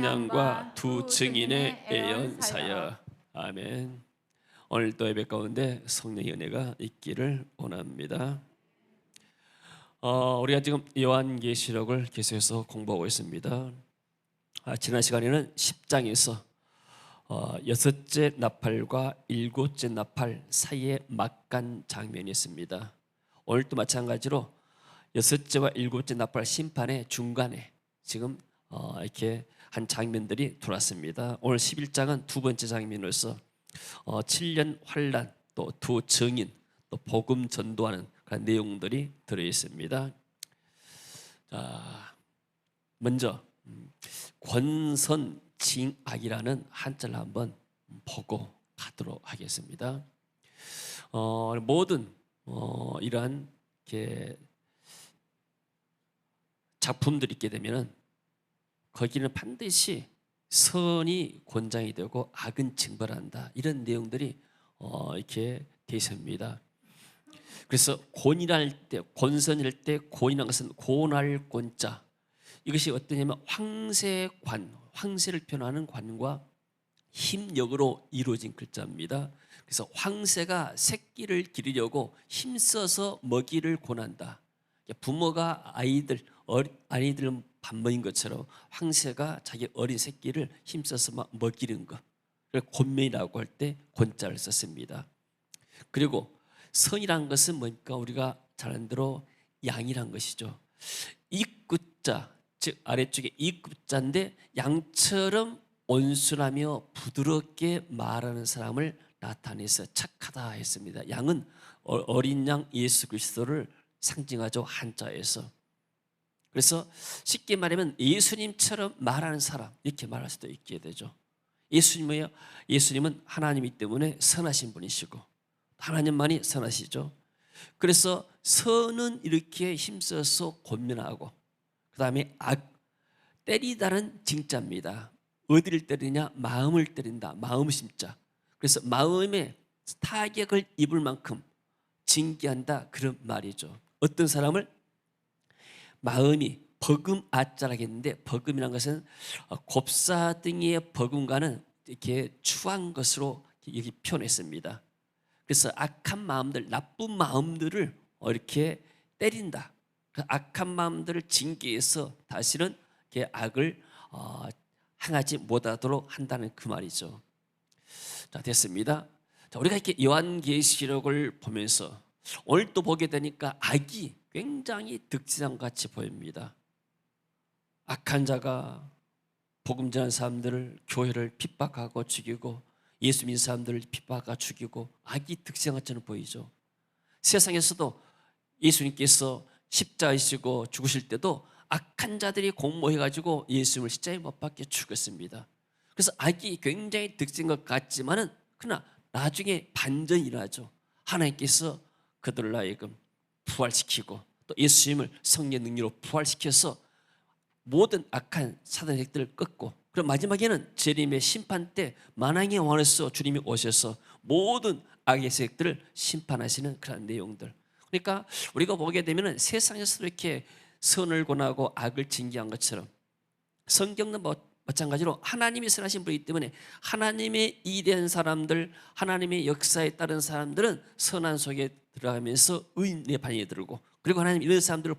성령과 두 증인의 애연 사역. 아멘. 오늘도 예배 가운데 성령의 은혜가 있기를 원합니다. 우리가 지금 요한계시록을 계속해서 공부하고 있습니다. 지난 시간에는 10장에서 여섯째 나팔과 일곱째 나팔 사이에 막간 장면이 있습니다. 오늘도 마찬가지로 여섯째와 일곱째 나팔 심판의 중간에 지금 이렇게 한 장면들이 돌았습니다. 오늘 11장은 두 번째 장면으로서 7년 환난, 또 두 증인, 또 복음 전도하는 그런 내용들이 들어있습니다. 자, 먼저 권선징악이라는 한자를 한번 보고 가도록 하겠습니다. 모든 이러한 작품들이 있게 되면 거기는 반드시 선이 권장이 되고 악은 징벌한다, 이런 내용들이 이렇게 되어 있습니다. 그래서 권이랄 때, 권선일 때 권이라는 것은 권할 권자, 이것이 어떠냐면 황새관, 황새를 표현하는 관과 힘력으로 이루어진 글자입니다. 그래서 황새가 새끼를 기르려고 힘써서 먹이를 권한다. 부모가 아이들 밥 먹인 것처럼 황새가 자기 어린 새끼를 힘써서 막 먹이는 것, 그걸 권면이라고 할 때 권자를 썼습니다. 그리고 선이라는 것은 뭡니까? 우리가 잘 아는 대로 양이란 것이죠. 이구자, 즉 아래쪽에 이구자인데 양처럼 온순하며 부드럽게 말하는 사람을 나타내서 착하다 했습니다. 양은 어린 양 예수 그리스도를 상징하죠, 한자에서. 그래서 쉽게 말하면 예수님처럼 말하는 사람, 이렇게 말할 수도 있게 되죠. 예수님은 하나님이기 때문에 선하신 분이시고 하나님만이 선하시죠. 그래서 선은 이렇게 힘써서 권면하고, 그 다음에 악, 때리다는 징자입니다. 어디를 때리냐? 마음을 때린다, 마음 심자. 그래서 마음에 타격을 입을 만큼 징계한다, 그런 말이죠. 어떤 사람을 마음이 버금아자라겠는데, 버금이라는 것은 곱사등이의 버금과는 이렇게 추한 것으로 이렇게 표현했습니다. 그래서 악한 마음들, 나쁜 마음들을 이렇게 때린다. 그 악한 마음들을 징계해서 다시는 악을 행하지 못하도록 한다는 그 말이죠. 자, 됐습니다. 자, 우리가 이렇게 요한계시록을 보면서 오늘 또 보게 되니까 악이 굉장히 득세장같이 보입니다. 악한 자가 복음 전하는 사람들을, 교회를 핍박하고 죽이고, 예수 믿는 사람들을 핍박하고 죽이고, 악이 득세장처럼 보이죠. 세상에서도 예수님께서 십자가에 지시고 죽으실 때도 악한 자들이 공모해가지고 예수님을 십자가에 못 박혀 죽였습니다. 그래서 악이 굉장히 득세인 것 같지만은 그러나 나중에 반전이 일어나죠. 하나님께서 그들을 하여금 부활시키고 또 예수님을 성령 능력으로 부활시켜서 모든 악한 사단의 세력들을 꺾고, 그럼 마지막에는 재림의 심판 때 만왕의 왕으로서 주님이 오셔서 모든 악의 세력들을 심판하시는 그런 내용들. 그러니까 우리가 보게 되면 세상에서도 이렇게 선을 권하고 악을 징계한 것처럼 성경은 마찬가지로 하나님이 선하신 분이기 때문에 하나님의 일한 사람들, 하나님의 역사에 따른 사람들은 선한 속에 들어가면서 의인의 반응이 들고, 그리고 하나님 이런 사람들을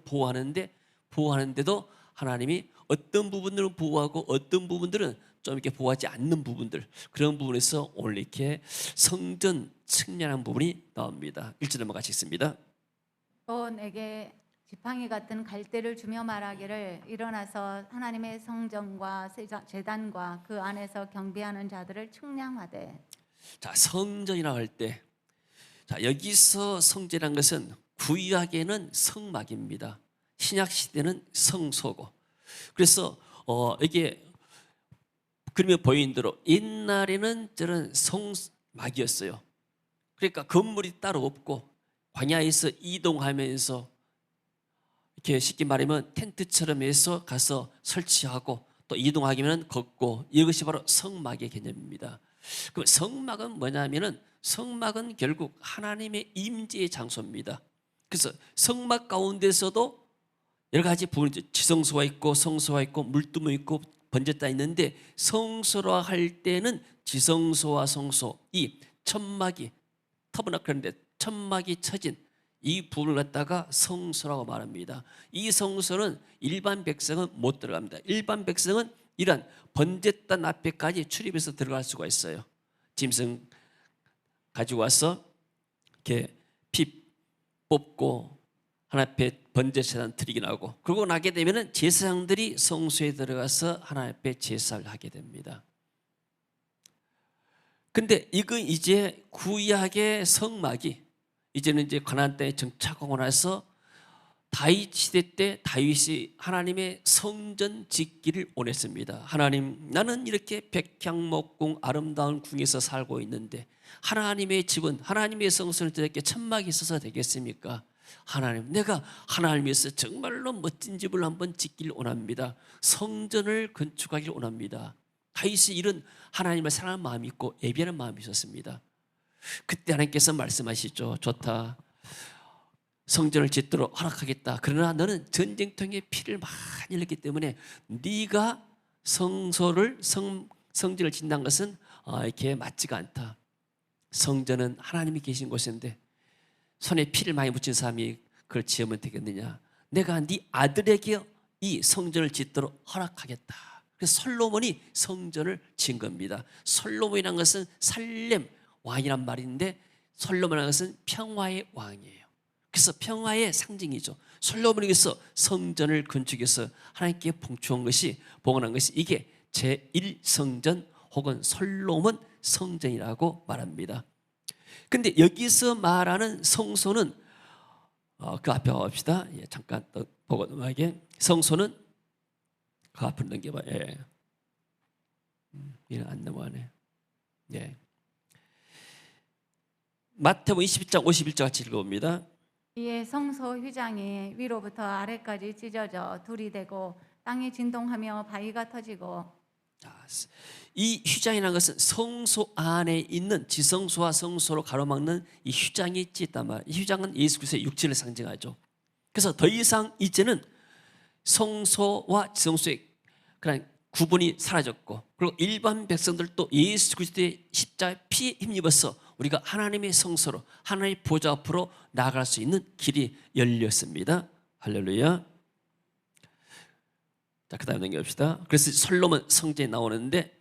보호하는데도 하나님이 어떤 부분들은 보호하고 어떤 부분들은 좀 이렇게 보호하지 않는 부분들, 그런 부분에서 오늘 이렇게 성전 측량한 부분이 나옵니다. 1절 넘어가시 있습니다. 또 내게 지팡이 같은 갈대를 주며 말하기를, 일어나서 하나님의 성전과 제단과 그 안에서 경배하는 자들을 측량하되. 자, 성전이라고 할 때, 자, 여기서 성전이라는 것은 구약에는 성막입니다. 신약 시대는 성소고. 그래서 이게 그림에 보이는 대로 옛날에는 저런 성막이었어요. 그러니까 건물이 따로 없고 광야에서 이동하면서 이렇게 쉽게 말하면 텐트처럼 해서 가서 설치하고 또 이동하기면 걷고, 이것이 바로 성막의 개념입니다. 그럼 성막은 뭐냐면은, 성막은 결국 하나님의 임재의 장소입니다. 그래서 성막 가운데서도 여러 가지 부분이, 지성소가 있고 성소가 있고 물두멍 있고 번졌다 있는데 성소라 할 때는 지성소와 성소, 이 천막이 터브나클인데 천막이 쳐진 이 부분을 갖다가 성소라고 말합니다. 이 성소는 일반 백성은 못 들어갑니다. 일반 백성은 이런 번제단 앞에까지 출입해서 들어갈 수가 있어요. 짐승 가지고 와서 이렇게 피 뽑고 하나님 앞에 번제제단 드리게 나오고, 그러고 나게 되면은 제사장들이 성소에 들어가서 하나님 앞에 제사를 하게 됩니다. 근데 이거 이제 구약의 성막이 이제는 이제 가나안 땅에 정착하고 나서 다윗 시대 때 다윗이 하나님의 성전 짓기를 원했습니다. 하나님, 나는 이렇게 백향목궁 아름다운 궁에서 살고 있는데 하나님의 집은, 하나님의 성전을 이렇게 천막이 있어서 되겠습니까? 하나님, 내가 하나님 위해서 정말로 멋진 집을 한번 짓기를 원합니다. 성전을 건축하기를 원합니다. 다윗이 이런 하나님을 사랑하는 마음이 있고 예비하는 마음이 있었습니다. 그때 하나님께서 말씀하시죠. 좋다, 성전을 짓도록 허락하겠다. 그러나 너는 전쟁통에 피를 많이 흘렸기 때문에 네가 성전을 짓는 것은 이렇게 맞지가 않다. 성전은 하나님이 계신 곳인데 손에 피를 많이 묻힌 사람이 그걸 지으면 되겠느냐. 내가 네 아들에게 이 성전을 짓도록 허락하겠다. 그래서 솔로몬이 성전을 지은 겁니다. 솔로몬이라는 것은 살렘 왕이란 말인데 솔로몬이라는 것은 평화의 왕이에요. 그래서 평화의 상징이죠. 솔로몬에게서 성전을 건축해서 하나님께 봉헌한 것이, 봉헌한 것이 이게 제1성전 혹은 솔로몬 성전이라고 말합니다. 근데 여기서 말하는 성소는 그 앞에 봅시다. 예, 잠깐 또 보고 넘어가게. 성소는 그 앞으로 넘겨봐. 예. 이는 안 넘어가네. 예. 마태복음 22장 51절 같이 읽어봅니다. 이에 성소 휘장이 위로부터 아래까지 찢어져 둘이 되고 땅이 진동하며 바위가 터지고. 이 휘장이라는 것은 성소 안에 있는 지성소와 성소로 가로막는 이 휘장이 찢단 말이에요. 이 휘장은 예수 그리스도의 육체를 상징하죠. 그래서 더 이상 이제는 성소와 지성소의 그런 구분이 사라졌고, 그리고 일반 백성들도 예수 그리스도의 십자가의 피에 힘입어서 우리가 하나님의 성소로, 하나님의 보좌 앞으로 나아갈 수 있는 길이 열렸습니다. 할렐루야. 자, 그 다음에 넘겨봅시다. 그래서 솔로몬 성전이 나오는데,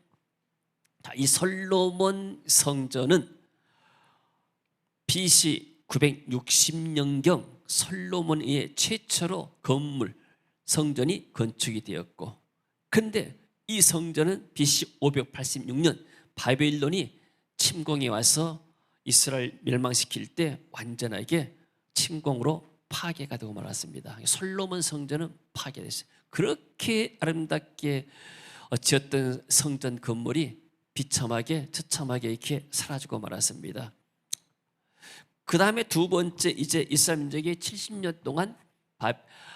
자, 이 솔로몬 성전은 BC 960년경 솔로몬의 최초로 건물 성전이 건축이 되었고, 근데 이 성전은 BC 586년 바벨론이 침공해 와서 이스라엘 멸망시킬 때 완전하게 침공으로 파괴가 되고 말았습니다. 솔로몬 성전은 파괴됐어요. 그렇게 아름답게 지었던 성전 건물이 비참하게 처참하게 이렇게 사라지고 말았습니다. 그 다음에 두 번째, 이제 이스라엘 민족이 70년 동안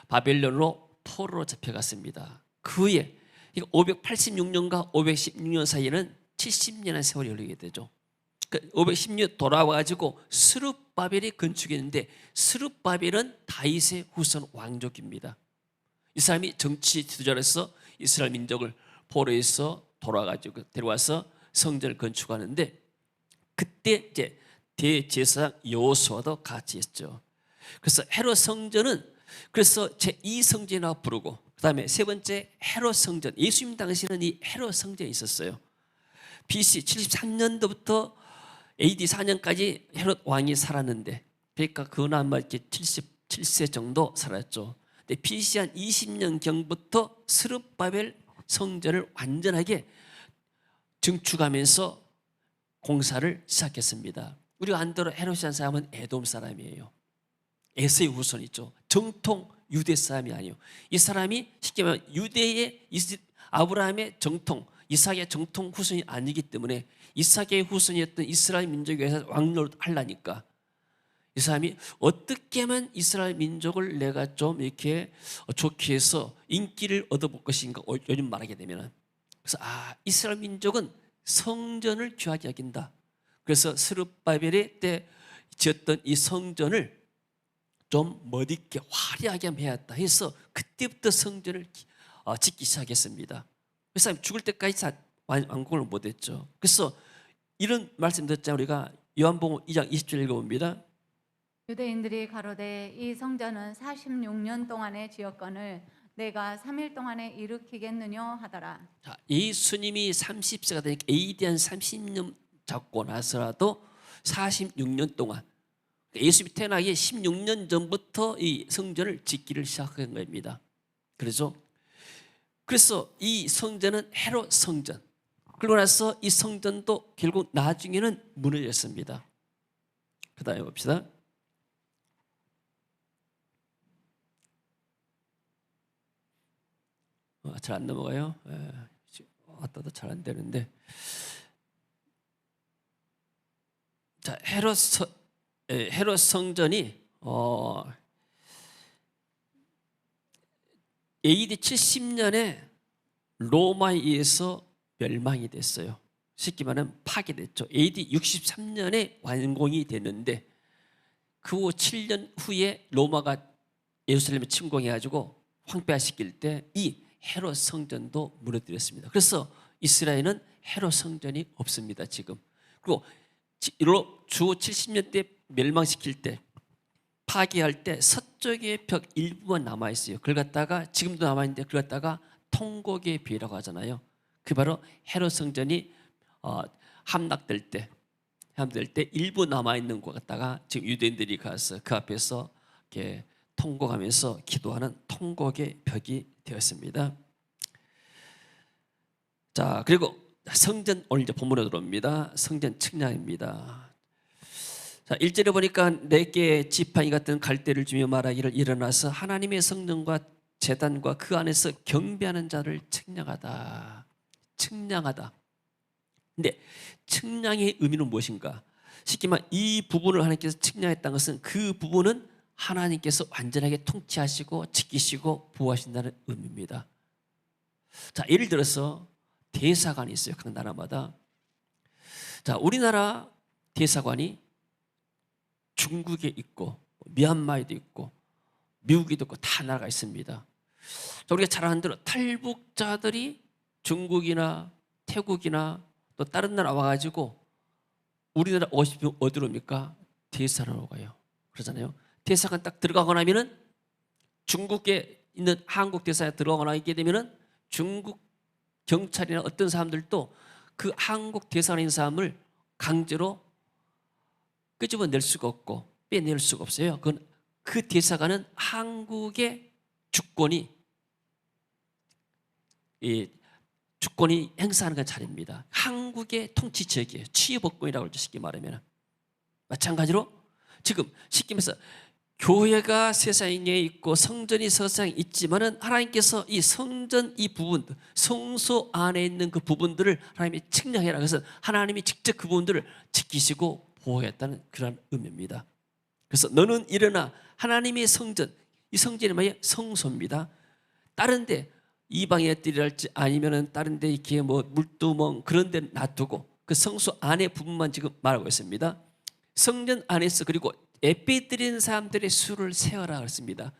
바벨론으로 포로로 잡혀갔습니다. 그 후에 586년과 516년 사이에는 70년의 세월이 흘리게 되죠. 516년 돌아와가지고 스룹바벨이 건축했는데, 스룹바벨은 다윗의 후손 왕족입니다. 이 사람이 정치 지도자로서 이스라엘 민족을 포로에서 돌아가지고 데려와서 성전을 건축하는데, 그때 이제 대제사장 여호수아도 같이 했죠. 그래서 헤롯 성전은 그래서 제2성전이라고 부르고, 그 다음에 세 번째 헤롯 성전, 예수님 당시에는 이 헤롯 성전이 있었어요. BC 73년도부터 AD 4년까지 헤롯 왕이 살았는데, 그러니까 그나마 이렇게 77세 정도 살았죠. 근데 BC 한 20년 경부터 스룹바벨 성전을 완전하게 증축하면서 공사를 시작했습니다. 우리가 안대로 헤롯이라는 사람은 에돔 사람이에요. 에서의 후손이죠. 정통 유대 사람이 아니에요. 이 사람이 쉽게 말하면 유대의 아브라함의 정통, 이삭의 정통 후손이 아니기 때문에 이삭의 후손이었던 이스라엘 민족에 의해서 왕노릇 하려니까 이 사람이 어떻게 하면 이스라엘 민족을 내가 좀 이렇게 좋게 해서 인기를 얻어볼 것인가, 요즘 말하게 되면은. 그래서 이스라엘 민족은 성전을 귀하게 여긴다. 그래서 스룹바벨의 때 지었던 이 성전을 좀 멋있게 화려하게 해야겠다 해서 그때부터 성전을 짓기 시작했습니다. 그 사람이 죽을 때까지 완공을 못했죠. 그래서 이런 말씀 듣자 우리가 요한복음 2장 20절 읽어봅니다. 유대인들이 가로되 이 성전은 46년 동안의 지역건을 내가 3일 동안에 일으키겠느냐 하더라. 자, 예수님이 30세가 되니까 AD 한 30년 잡고 나서라도 46년 동안 예수님이 태어나기 16년 전부터 이 성전을 짓기를 시작한 겁니다. 그래서 이 성전은 헤롯 성전. 그러고 나서 이 성전도 결국 나중에는 무너졌습니다. 그 다음에 봅시다. 잘 안 넘어가요. 왔다도 잘 안 되는데. 자, 헤롯 성전이 AD 70년에 로마에 의해서 멸망이 됐어요. 쉽게 말하면 파괴됐죠. AD 63년에 완공이 됐는데 그 후 7년 후에 로마가 예루살렘을 침공해가지고 황폐화시킬 때 이 헤롯 성전도 무너뜨렸습니다. 그래서 이스라엘은 헤롯 성전이 없습니다. 지금. 그리고 주 70년 때 멸망시킬 때 파괴할 때 서쪽의 벽 일부만 남아있어요. 그걸 갖다가 지금도 남아있는데 그걸 갖다가 통곡의 비라고 하잖아요. 그 바로 헤롯 성전이 함락될 때 일부 남아있는 것 갖다가 지금 유대인들이 가서 그 앞에서 이렇게 통곡하면서 기도하는 통곡의 벽이 되었습니다. 자, 그리고 성전 오늘 이제 본문으로 들어옵니다. 성전 측량입니다. 자, 1절에 보니까 내게 지팡이 같은 갈대를 주며 말하기를 일어나서 하나님의 성전과 제단과 그 안에서 경배하는 자를 측량하다. 측량하다. 근데 측량의 의미는 무엇인가? 쉽게 말해 이 부분을 하나님께서 측량했다는 것은 그 부분은 하나님께서 완전하게 통치하시고 지키시고 보호하신다는 의미입니다. 자, 예를 들어서 대사관이 있어요. 각 나라마다. 자, 우리나라 대사관이 중국에 있고 미얀마에도 있고 미국에도 있고 다 나라가 있습니다. 자, 우리가 잘 아는 대로 탈북자들이 중국이나 태국이나 또 다른 나라 와가지고 우리나라 오시면 어디로 옵니까? 대사관으로 가요. 그러잖아요. 대사관 딱 들어가고 나면은 중국에 있는 한국 대사관에 들어가거나 있게 되면은 중국 경찰이나 어떤 사람들도 그 한국 대사관에 있는 사람을 강제로 끄집어낼 수가 없고 빼낼 수가 없어요. 그 대사관은 한국의 주권이 행사하는 건 자리입니다. 한국의 통치 지역이에요. 치유법권이라고 하죠. 쉽게 말하면. 마찬가지로 지금 쉽게 말해서 교회가 세상에 있고 성전이 세상에 있지만은 하나님께서 이 성전 이 부분, 성소 안에 있는 그 부분들을 하나님이 측량해라. 그래서 하나님이 직접 그 부분들을 지키시고 보호했다는 그런 의미입니다. 그래서 너는 일어나 하나님의 성전, 이 성전이 뭐예요? 성소입니다. 다른데 이방의 뜰이랄지 아니면은 다른데 이렇게 뭐 물두멍 그런 데 놔두고 그 성소 안의 부분만 지금 말하고 있습니다. 성전 안에서 그리고 예배 드리는 사람들의 수를 세어라 그랬습니다.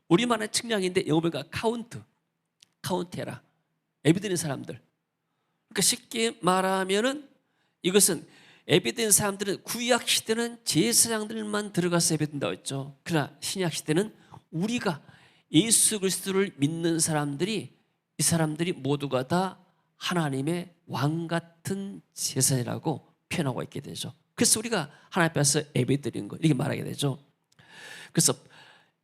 우리만의 측량인데 영어 보니까 카운트해라. 예배 드리는 사람들. 그러니까 쉽게 말하면은 이것은 예배 드리는 사람들은 구약 시대는 제사장들만 들어가서 예배 드린다고 했죠. 그러나 신약 시대는 우리가 예수 그리스도를 믿는 사람들이 이 사람들이 모두가 다 하나님의 왕 같은 제사장이라고 표현하고 있게 되죠. 그래서 우리가 하나님 앞에서 예배드리는 거 이렇게 말하게 되죠. 그래서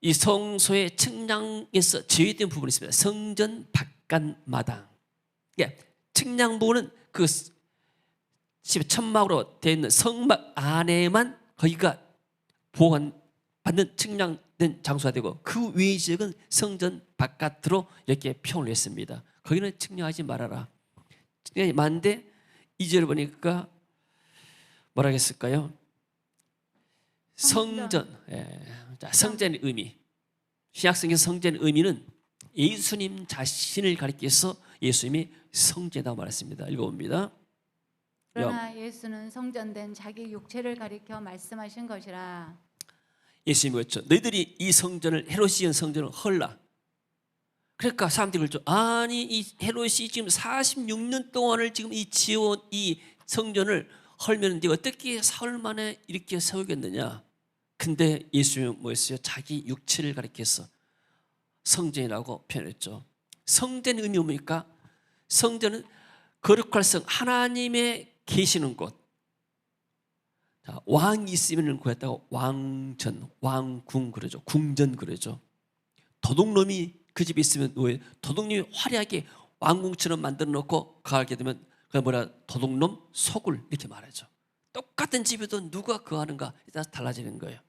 이 성소의 측량에서 제외된 부분이 있습니다. 성전 바깥마당. 측량 부분은 그 천막으로 되어 있는 성막 안에만 거기가 보호받는 측량된 장소가 되고 그 외의 지역은 성전 바깥으로 이렇게 표현을 했습니다. 거기는 측량하지 말아라. 측량이 많은데 2절을 보니까 뭐라 했을까요? 성전. 자, 성전의 의미. 신약성경 성전의 의미는 예수님 자신을 가리켜서 예수님이 성전이라고 말했습니다. 읽어봅니다. 그러나 예수는 성전된 자기 육체를 가리켜 말씀하신 것이라. 예수님이 그랬죠. 너희들이 이 성전을 헤롯이 지은 성전을 헐라. 그러니까 사람들이 그러죠. 아니 이 헤롯이 지금 46년 동안을 지금 이 지어온 이 성전을 헐면 네가 어떻게 사흘 만에 이렇게 세우겠느냐. 근데 예수님은 뭐였어요? 자기 육체를 가리켜서 성전이라고 표현했죠. 성전의 의미 뭡니까? 성전은 거룩할 성, 하나님의 계시는 곳. 자, 왕이 있으면 구했다고 왕전, 왕궁 그러죠. 궁전 그러죠. 도둑놈이 그 집에 있으면 왜 도둑놈이 화려하게 왕궁처럼 만들어 놓고 가게 되면 그 뭐라 도둑놈 소굴 이렇게 말하죠. 똑같은 집에도 누가 거하는가 따라서 달라지는 거예요.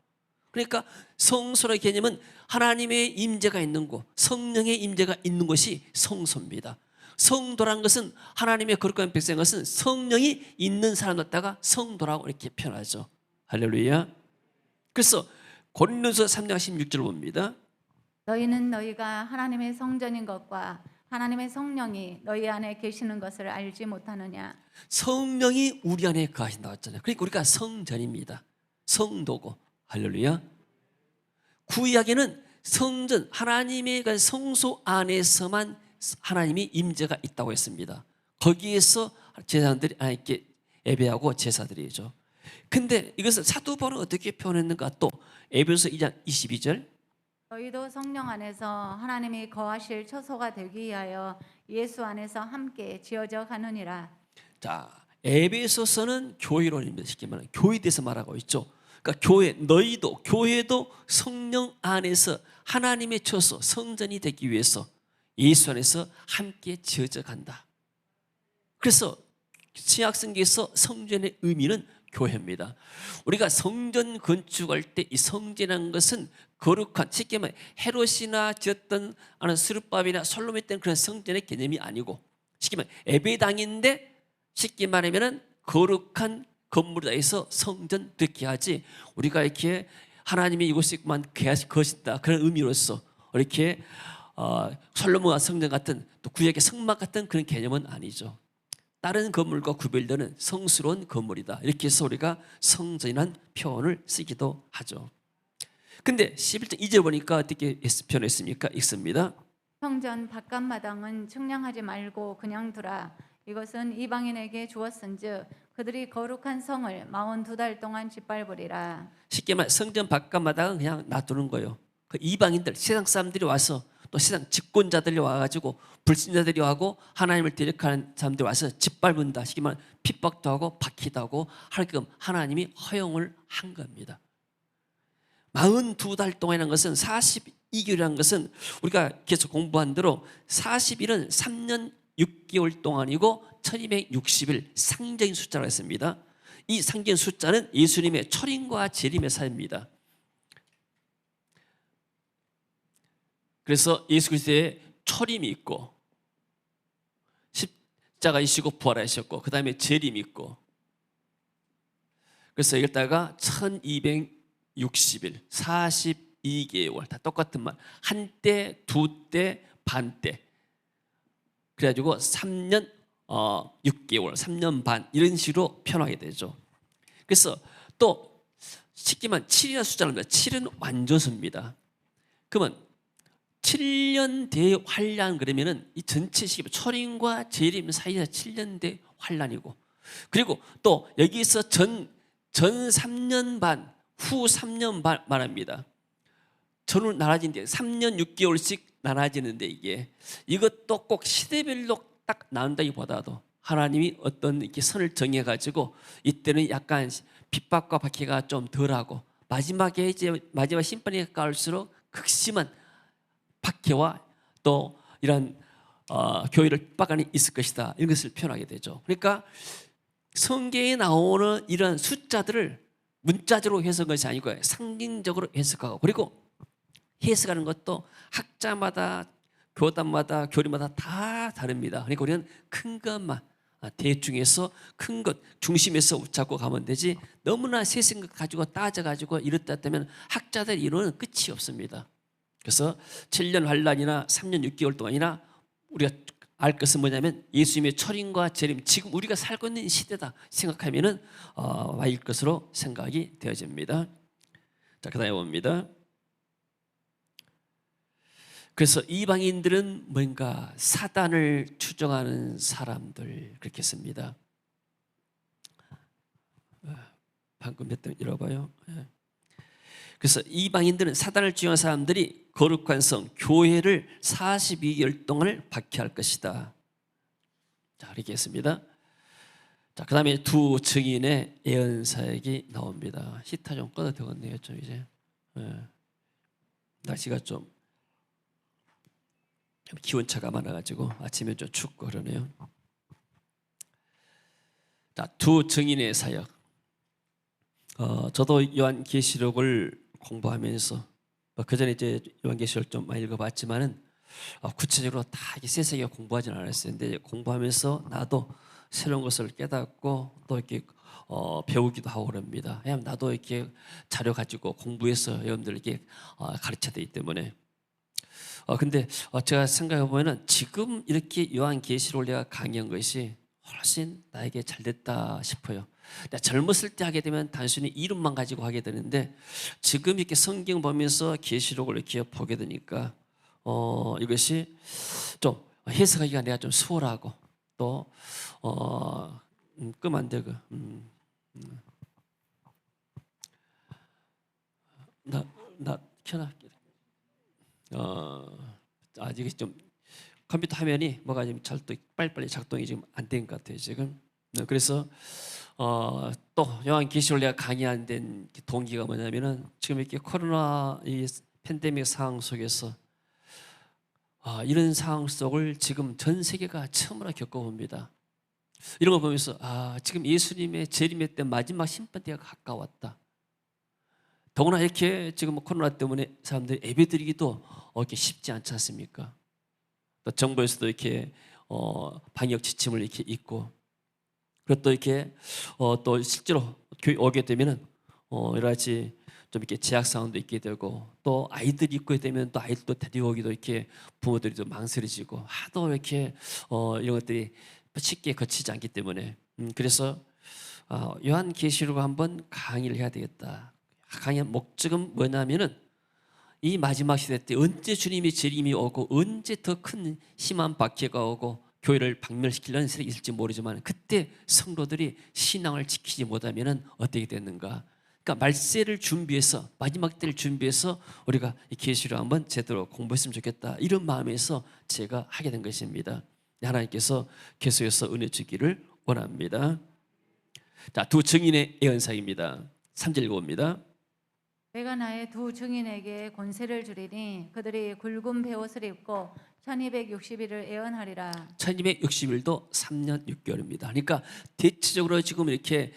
그러니까 성소의 개념은 하나님의 임재가 있는 곳, 성령의 임재가 있는 곳이 성소입니다. 성도란 것은 하나님의 거룩한 백성인 것은 성령이 있는 사람 갖다가 성도라고 이렇게 표현하죠. 할렐루야. 그래서 고린도서 3장 16절을 봅니다. 너희는 너희가 하나님의 성전인 것과 하나님의 성령이 너희 안에 계시는 것을 알지 못하느냐. 성령이 우리 안에 거하신다고 했잖아요. 그러니까 우리가 성전입니다. 성도고. 할렐루야. 구약에는 성전, 하나님의 성소 안에서만 하나님이 임재가 있다고 했습니다. 거기에서 제사장들이 하나님께 예배하고 제사드리죠. 근데 이것을 사도 바울은 어떻게 표현했는가? 또 에베소서 2장 22절 너희도 성령 안에서 하나님이 거하실 처소가 되기 위하여 예수 안에서 함께 지어져 가느니라. 자, 에베소서는 교회론입니다. 쉽게 말하면 교회에 대해서 말하고 있죠. 그러니까 교회, 너희도 교회도 성령 안에서 하나님의 처소, 성전이 되기 위해서 예수 안에서 함께 지어져 간다. 그래서 신약성경에서 성전의 의미는 교회입니다. 우리가 성전 건축할 때 이 성전이라는 것은 거룩한, 쉽게 말해 헤롯이나 지었던 스룹바벨이나 솔로몬 때는 그런 성전의 개념이 아니고 쉽게 말해 예배당인데 쉽게 말하면 거룩한 건물이다 해서 성전 듣게 하지, 우리가 이렇게 하나님이 이곳에만 거하신다 그런 의미로서 이렇게 솔로몬 성전 같은 또 구약의 성막 같은 그런 개념은 아니죠. 다른 건물과 구별되는 성스러운 건물이다 이렇게 해서 우리가 성전이라는 표현을 쓰기도 하죠. 근데 11장 2절 보니까 어떻게 표현했습니까? 읽습니다. 성전 바깥마당은 측량하지 말고 그냥 두라. 이것은 이방인에게 주었은즉 그들이 거룩한 성을 42달 동안 짓밟으리라. 쉽게 말해 성전 바깥마당은 그냥 놔두는 거예요. 그 이방인들, 세상 사람들이 와서 또 세상 집권자들이 와가지고 불신자들이 와고 하나님을 대적하는 사람들이 와서 짓밟는다. 쉽게 말해 핍박도 하고 박히도 하고 하게끔 하나님이 허용을 한 겁니다. 42달 동안이라는 것은 42개월이라는 것은 우리가 계속 공부한 대로 40일은 3년 6개월 동안이고 1260일 상정인 숫자라고 했습니다. 이 상정인 숫자는 예수님의 초림과 재림의 사입니다. 그래서 예수 그리스도의 초림이 있고 십자가이시고 부활하셨고 그 다음에 재림이 있고, 그래서 이겼다가 1260일 42개월 다 똑같은 말, 한때 두때 반때 그래가지고 3년 6개월 3년 반 이런 식으로 표현하게 되죠. 그래서 또 쉽게 말하면 7이라는 숫자입니다. 7은 완전수입니다. 그러면 7년 대환란 그러면은 이 전체 시기 초림과 재림 사이에 7년 대환란이고, 그리고 또 여기서 전 3년 반, 후 3년 반 말합니다. 전후 나눠지는데 3년 6개월씩 나눠지는데 이것도 꼭 시대별로 딱 나눈다기보다도 하나님이 어떤 이렇게 선을 정해가지고 이때는 약간 핍박과 박해가 좀 덜하고 마지막에 이제 마지막 심판이 가까울수록 극심한 박해와 또 이런 교회를 핍박하는 있을 것이다 이런 것을 표현하게 되죠. 그러니까 성경에 나오는 이런 숫자들을 문자적으로 해석한 것이 아니고 상징적으로 해석하고, 그리고 해석하는 것도 학자마다 교단마다 교리마다 다 다릅니다. 그러니까 우리는 큰 것만 대중에서 큰 것 중심에서 잡고 가면 되지, 너무나 세신 것 가지고 따져가지고 이렇다 했다면 학자들 이론은 끝이 없습니다. 그래서 7년 환란이나 3년 6개월 동안이나 우리가 알 것은 뭐냐면 예수님의 초림과 재림, 지금 우리가 살고 있는 시대다 생각하면은 와일 것으로 생각이 되어집니다. 자, 그다음에 봅니다. 그래서 이방인들은 뭔가 사단을 추종하는 사람들 그렇게 씁니다. 방금 했던 읽어봐요. 그래서 이방인들은 사단을 추종하는 사람들이 거룩한 성 교회를 42개월 동안 박해할 것이다. 자, 이렇게 했습니다. 자, 그 다음에 두 증인의 예언 사역이 나옵니다. 히터 좀 꺼도 되겠네요. 좀 이제 날씨가 좀 기온차가 많아가지고 아침에 좀 춥고 그러네요. 자, 두 증인의 사역. 저도 요한계시록을 공부하면서 그 전에 이제 요한계시록 좀 많이 읽어봤지만은 구체적으로 다 이렇게 세세하게 공부하지는 않았어요. 근데 공부하면서 나도 새로운 것을 깨닫고 또 이렇게 배우기도 하고 그럽니다. 왜냐하면 나도 이렇게 자료 가지고 공부해서 여러분들에게 가르쳐야 되기 때문에. 근데 제가 생각해 보면은 지금 이렇게 요한계시록을 내가 강의한 것이 훨씬 나에게 잘 됐다 싶어요. 젊었을 때 하게 되면 단순히 이름만 가지고 하게 되는데 지금 이렇게 성경 보면서 계시록을 이렇게 보게 되니까 이것이 좀 해석하기가 내가 좀 수월하고 또 끄면 안 되고 나 켜놔. 아직 좀 컴퓨터 화면이 뭐가 좀 빨리빨리 작동이 지금 안 된 것 같아요 지금. 그래서 또 요한계시록을 내가 강의한 된 동기가 뭐냐면은 지금 이렇게 코로나 이 팬데믹 상황 속에서 이런 상황 속을 지금 전 세계가 처음으로 겪어봅니다. 이런 거 보면서 지금 예수님의 재림의 때 마지막 심판 때가 가까웠다. 더구나 이렇게 지금 코로나 때문에 사람들이 예배드리기도 이렇게 쉽지 않지 않습니까? 또 정부에서도 이렇게 방역 지침을 이렇게 있고, 그리고 또 이렇게 또 실제로 교회 오게 되면은 여러 가지 좀 이렇게 제약 사항도 있게 되고, 또 아이들이 있게 되면 또 아이들도 데리고 오기도 이렇게 부모들이 좀 망설여지고 하도 이렇게 이런 것들이 쉽게 거치지 않기 때문에 그래서 요한계시록을 한번 강의를 해야 되겠다. 강의의 목적은 뭐냐면은 이 마지막 시대 때 언제 주님의 재림이 오고 언제 더 큰 심한 박해가 오고 교회를 박멸시키려는 세력이 있을지 모르지만 그때 성도들이 신앙을 지키지 못하면 어떻게 됐는가. 그러니까 말세를 준비해서 마지막 때를 준비해서 우리가 이 계시를 한번 제대로 공부했으면 좋겠다. 이런 마음에서 제가 하게 된 것입니다. 하나님께서 계속해서 은혜 주기를 원합니다. 자, 두 증인의 예언사입니다. 3절 읽어봅니다. 내가 나의 두 증인에게 권세를 주리니 그들이 굵은 베옷을 입고 1260일을 예언하리라. 1260일도 3년 6개월입니다. 그러니까 대체적으로 지금 이렇게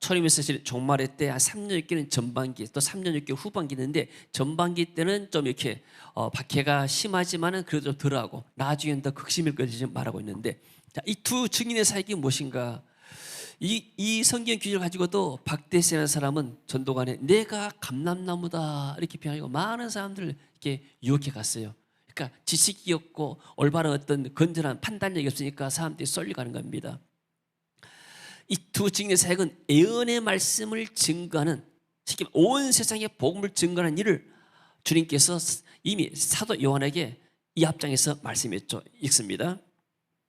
초림에서 종말의 때 한 3년 6개월은 전반기, 또 3년 6개월 후반기 있는데 전반기 때는 좀 이렇게 박해가 심하지만은 그래도 좀 덜하고 나중에는 더 극심일 것을 말하고 있는데, 이 두 증인의 사역이 무엇인가? 이 성경 규정을 가지고도 박대세라는 사람은 전도관에 내가 감람나무다 이렇게 표현하고 많은 사람들을 이렇게 유혹해 갔어요. 그러니까 지식이 없고 올바른 어떤 건전한 판단력이 없으니까 사람들이 쏠려가는 겁니다. 이 두 증인의 사역은 예언의 말씀을 증거하는, 쉽게 온 세상에 복음을 증거하는 일을 주님께서 이미 사도 요한에게 이 앞장에서 말씀했죠. 읽습니다.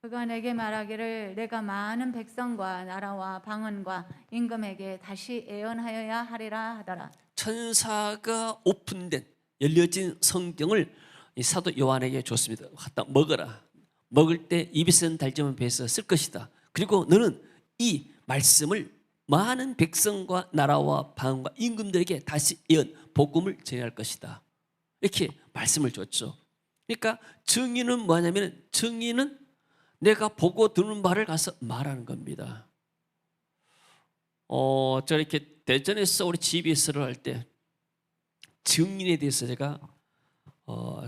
그가 내게 말하기를 내가 많은 백성과 나라와 방언과 임금에게 다시 예언하여야 하리라 하더라. 천사가 오픈된 열려진 성경을 이 사도 요한에게 줬습니다. 갖다 먹어라. 먹을 때 입에서는 달지만 배에서 쓸 것이다. 그리고 너는 이 말씀을 많은 백성과 나라와 방언과 임금들에게 다시 예언, 복음을 전할 것이다. 이렇게 말씀을 줬죠. 그러니까 증인은 뭐냐면 증인은 내가 보고 듣는 바를 가서 말하는 겁니다. 저 이렇게 대전에서 우리 GBS를 할 때 증인에 대해서 제가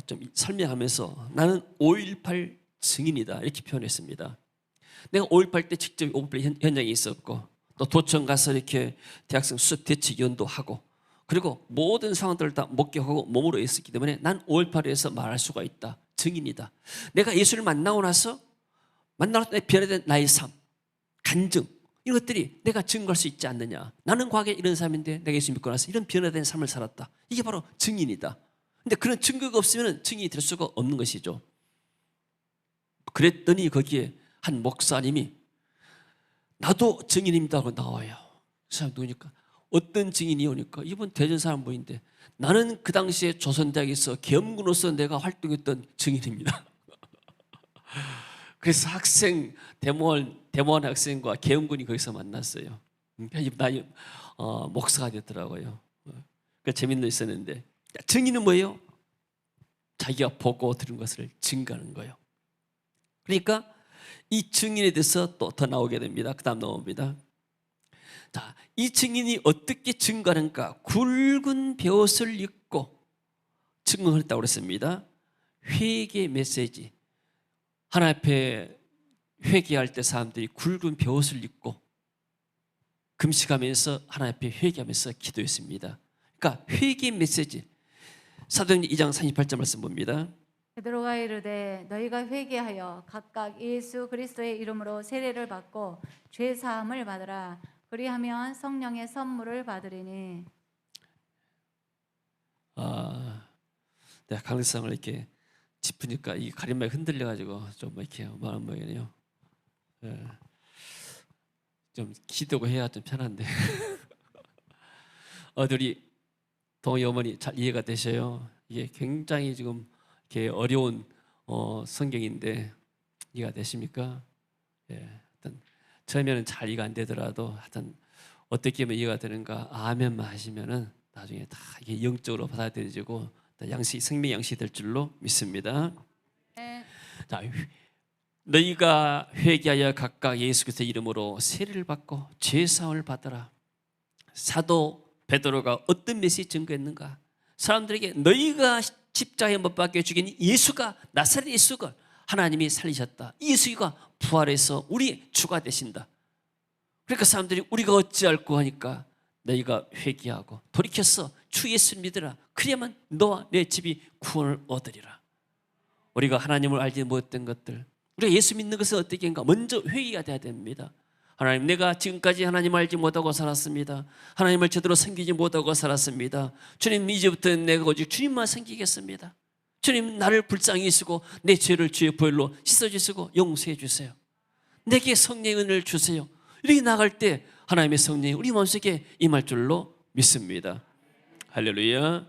좀 설명하면서 나는 5.18 증인이다 이렇게 표현했습니다. 내가 5.18 때 직접 5.18 현장에 있었고 또 도청 가서 이렇게 대학생 수습 대책위원도 하고 그리고 모든 상황들을 다 목격하고 몸으로 있었기 때문에 난 5.18에서 말할 수가 있다. 증인이다. 내가 예수를 만나고 나서 때 변화된 나의 삶, 간증 이런 것들이 내가 증거할 수 있지 않느냐. 나는 과거에 이런 사람인데 내가 예수 믿고 나서 이런 변화된 삶을 살았다. 이게 바로 증인이다. 근데 그런 증거가 없으면 증인이 될 수가 없는 것이죠. 그랬더니 거기에 한 목사님이 나도 증인입니다 하고 나와요. 그 사람 누구니까? 어떤 증인이 오니까 이분 대전 사람 분인데 나는 그 당시에 조선대학에서 계엄군으로서 내가 활동했던 증인입니다. 그래서 데모한 학생과 계엄군이 거기서 만났어요. 나 목사가 됐더라고요. 그 재밌는 있었는데 증인은 뭐예요? 자기가 보고 들은 것을 증거하는 거예요. 그러니까 이 증인에 대해서 또 더 나오게 됩니다. 그 다음 나옵니다. 자, 이 증인이 어떻게 증거하는가? 굵은 벼옷을 입고 증거를 했다고 그랬습니다. 회개 메시지. 하나님 앞에 회개할 때 사람들이 굵은 벼옷을 입고 금식하면서 하나님 앞에 회개하면서 기도했습니다. 그러니까 회개 메시지. 사도행전 2장 38절 말씀 봅니다. 베드로가 이르되 너희가 회개하여 각각 예수 그리스도의 이름으로 세례를 받고 죄 사함을 받으라. 그리하면 성령의 선물을 받으리니. 내가 강력성을 이렇게 짚으니까 이 가림막이 흔들려가지고 좀 이렇게 마음 모양이네요. 좀 기도고 해야 좀 편한데. 우리 동희 어머니 잘 이해가 되셔요? 이게 굉장히 지금 이렇게 어려운 성경인데 이해가 되십니까? 하여튼 처음에는 잘 이해가 안 되더라도 하여튼 어떻게 하면 이해가 되는가 아멘만 하시면은 나중에 다 이게 영적으로 받아들여지고 생명 양식이 될 줄로 믿습니다. 네. 자, 너희가 회개하여 각각 예수 그리스도의 이름으로 세례를 받고 죄 사함을 받으라. 사도 베드로가 어떤 메시지 증거했는가? 사람들에게 너희가 십자가에 못 박혀 죽인 예수가 나사렛 예수가 하나님이 살리셨다. 예수가 부활해서 우리 주가 되신다. 그러니까 사람들이 우리가 어찌할꼬 하니까 너희가 회개하고 돌이켜서 주 예수를 믿으라. 그래야만 너와 내 집이 구원을 얻으리라. 우리가 하나님을 알지 못했던 것들, 우리가 예수 믿는 것은 어떻게 한가? 먼저 회개가 돼야 됩니다. 하나님, 내가 지금까지 하나님을 알지 못하고 살았습니다. 하나님을 제대로 섬기지 못하고 살았습니다. 주님, 이제부터 내가 오직 주님만 섬기겠습니다. 주님, 나를 불쌍히 여기시고 내 죄를 주의 보혈로 씻어주시고 용서해 주세요. 내게 성령의 은혜를 주세요. 이렇게 나갈 때 하나님의 성령이 우리 마음속에 임할 줄로 믿습니다. 할렐루야.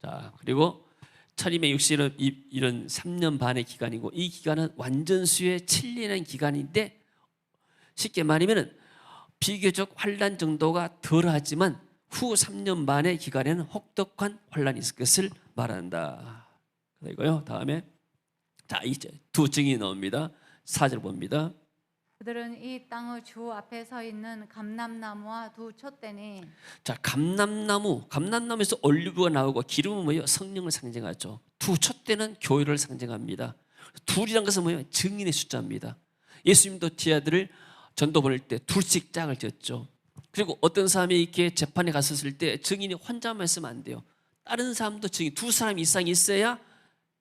자, 그리고 1260은 이런 3년 반의 기간이고, 이 기간은 완전수의 7년의 기간인데, 쉽게 말하면 비교적 환난 정도가 덜하지만 후 3년 반의 기간에는 혹독한 환난이 있을 것을 말한다. 그리고요, 다음에 자, 이제 두 증인이 나옵니다. 4절 봅니다. 그들은 이 땅의 주 앞에 서 있는 감람나무와 두 촛대니. 자, 감람나무에서 올리브가 나오고 기름은 뭐예요? 성령을 상징하죠. 두 촛대는 교회를 상징합니다. 둘이란 것은 뭐예요? 증인의 숫자입니다. 예수님도 제자들을 전도 보낼 때 둘씩 짝을 지었죠. 그리고 어떤 사람이 이렇게 재판에 갔었을 때 증인이 혼자만 있으면 안 돼요. 다른 사람도 증인, 두 사람 이상이 있어야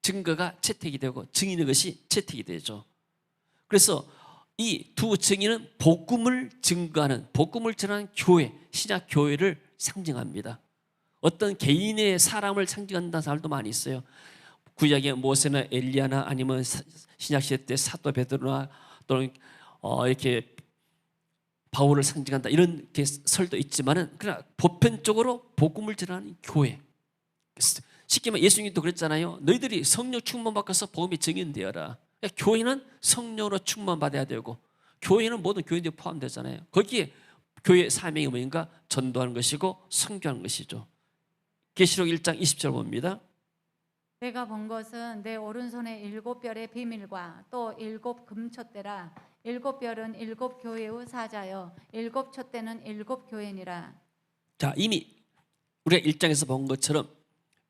증거가 채택이 되고 증인의 것이 채택이 되죠. 그래서 이 두 증인은 복음을 증거하는, 복음을 전하는 교회, 신약 교회를 상징합니다. 어떤 개인의 사람을 상징한다는 사람도 많이 있어요. 구약의 모세나 엘리야나 아니면 신약 시대 때 사도 베드로나 또는 이렇게 바울을 상징한다, 이런 설도 있지만은 그러나 보편적으로 복음을 전하는 교회. 쉽게 말하면 예수님도 그랬잖아요. 너희들이 성령 충만 받아서 복음의 증인되어라. 교회는 성령으로 충만 받아야 되고, 교회는 모든 교인들이 포함되잖아요. 거기에 교회 사명이 뭐인가? 전도하는 것이고 선교하는 것이죠. 계시록 1장 20절 봅니다. 내가 본 것은 내 오른손에 7별의 비밀과 또 7 금촛대라. 7별은 7 교회의 사자요 7 촛대는 7 교회니라. 자, 이미 우리가 1장에서 본 것처럼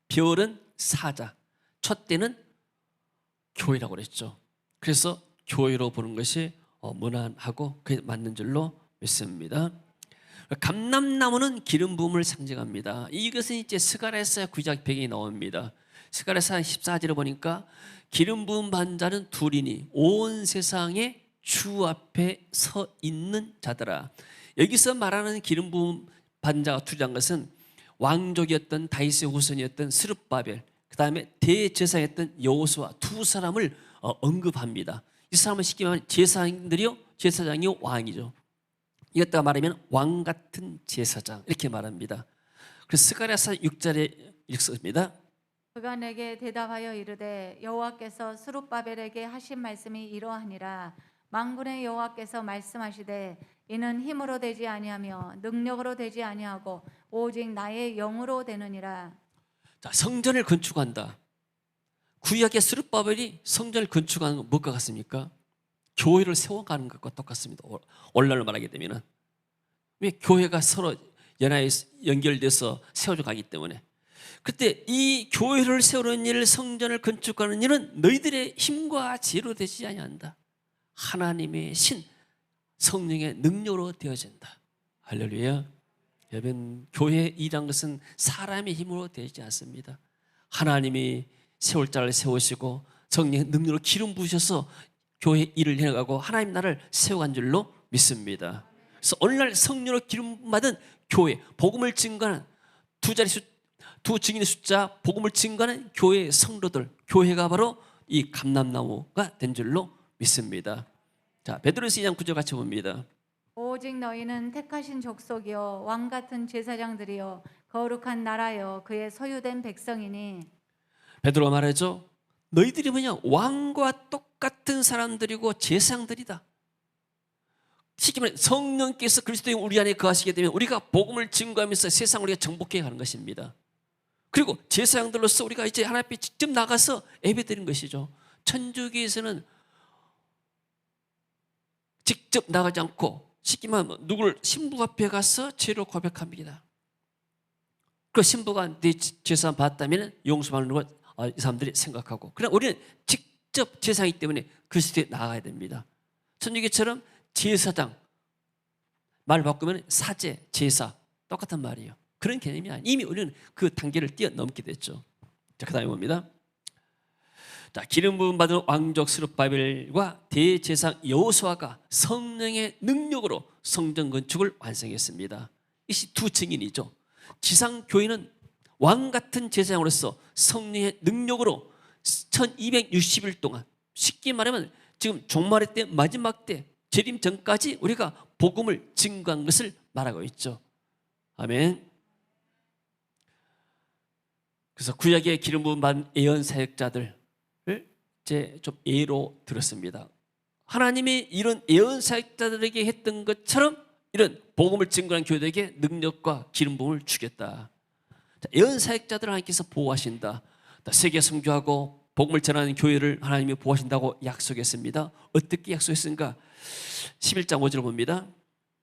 별은 사자, 촛대는 교회라고 그랬죠. 그래서 교회로 보는 것이 무난하고 그게 맞는 줄로 믿습니다. 감람나무는 기름 부음을 상징합니다. 이것은 이제 스가랴서 9장 배경이 나옵니다. 스가랴서 14절에 보니까 기름 부음 받은 자는 둘이니 온 세상에 주 앞에 서 있는 자들아. 여기서 말하는 기름 부음 받은 자가 둘이란 것은 왕족이었던 다윗의 후손이었던 스룹바벨, 그 다음에 대제사장이었던 여호수아 두 사람을 언급합니다. 이 사람은 쉽게 말하면 제사장들이요, 제사장이요, 왕이죠. 이것다가 말하면 왕 같은 제사장 이렇게 말합니다. 그래서 스가랴서 6절에 읽습니다. 그가 내게 대답하여 이르되 여호와께서 스룹바벨에게 하신 말씀이 이러하니라. 만군의 여호와께서 말씀하시되 이는 힘으로 되지 아니하며 능력으로 되지 아니하고 오직 나의 영으로 되느니라. 자, 성전을 건축한다. 구약의 스룹바벨이 성전을 건축하는 건 무엇과 같습니까? 교회를 세워가는 것과 똑같습니다. 오늘날로 말하게 되면은. 왜? 교회가 서로 연합에 연결돼서 세워져 가기 때문에. 그때 이 교회를 세우는 일, 성전을 건축하는 일은 너희들의 힘과 지혜로 되지 아니한다. 하나님의 신, 성령의 능력으로 되어진다. 할렐루야. 여러분, 교회의 일한 것은 사람의 힘으로 되지 않습니다. 하나님이 세울 자를 세우시고 성령의 능력으로 기름 부으셔서 교회 일을 해나가고 하나님 나라를 세워간 줄로 믿습니다. 그래서 오늘날 성령으로 기름 받은 교회, 복음을 증거하는 두 증인의 숫자, 복음을 증거하는 교회의 성도들, 교회가 바로 이 감람나무가 된 줄로 믿습니다. 자, 베드로서 2장 9절 같이 봅니다. 오직 너희는 택하신 족속이요 왕 같은 제사장들이요 거룩한 나라요 그의 소유된 백성이니. 베드로가 말하죠. 너희들이 뭐냐? 왕과 똑같은 사람들이고 제사장들이다. 쉽게 말해 성령께서 그리스도의 우리 안에 거하시게 되면 우리가 복음을 증거하면서 세상을 우리가 정복해 가는 것입니다. 그리고 제사장들로서 우리가 이제 하나님 앞에 직접 나가서 예배드리는 것이죠. 천주교에서는 직접 나가지 않고 쉽게 말하면 누구를 신부 앞에 가서 죄를 고백합니다. 그 신부가 네 죄사함 받았다면 용서받는 걸 이 사람들이 생각하고, 그러나 우리는 직접 제사이기 때문에 그리스도에 나가야 됩니다. 천주교처럼 제사장 말 바꾸면 사제, 제사 똑같은 말이에요. 그런 개념이 아니에요. 이미 우리는 그 단계를 뛰어넘게 됐죠. 자, 그 다음에 봅니다. 자, 기름 부음 받은 왕족 스룹바벨과 대제사장 여호수아가 성령의 능력으로 성전 건축을 완성했습니다. 이것이 두 증인이죠. 지상 교회는 왕 같은 제사장으로서 성령의 능력으로 1260일 동안, 쉽게 말하면 지금 종말의 때, 마지막 때, 재림 전까지 우리가 복음을 증거한 것을 말하고 있죠. 아멘. 그래서 구약의 기름 부음 받은 예언 사역자들을 이제 좀 예로 들었습니다. 하나님이 이런 예언 사역자들에게 했던 것처럼 이런 복음을 증거한 교회들에게 능력과 기름 부음을 주겠다. 예언 사역자들을 하나님께서 보호하신다. 세계 선교하고 복음을 전하는 교회를 하나님이 보호하신다고 약속했습니다. 어떻게 약속했습니까? 11장 5절 봅니다.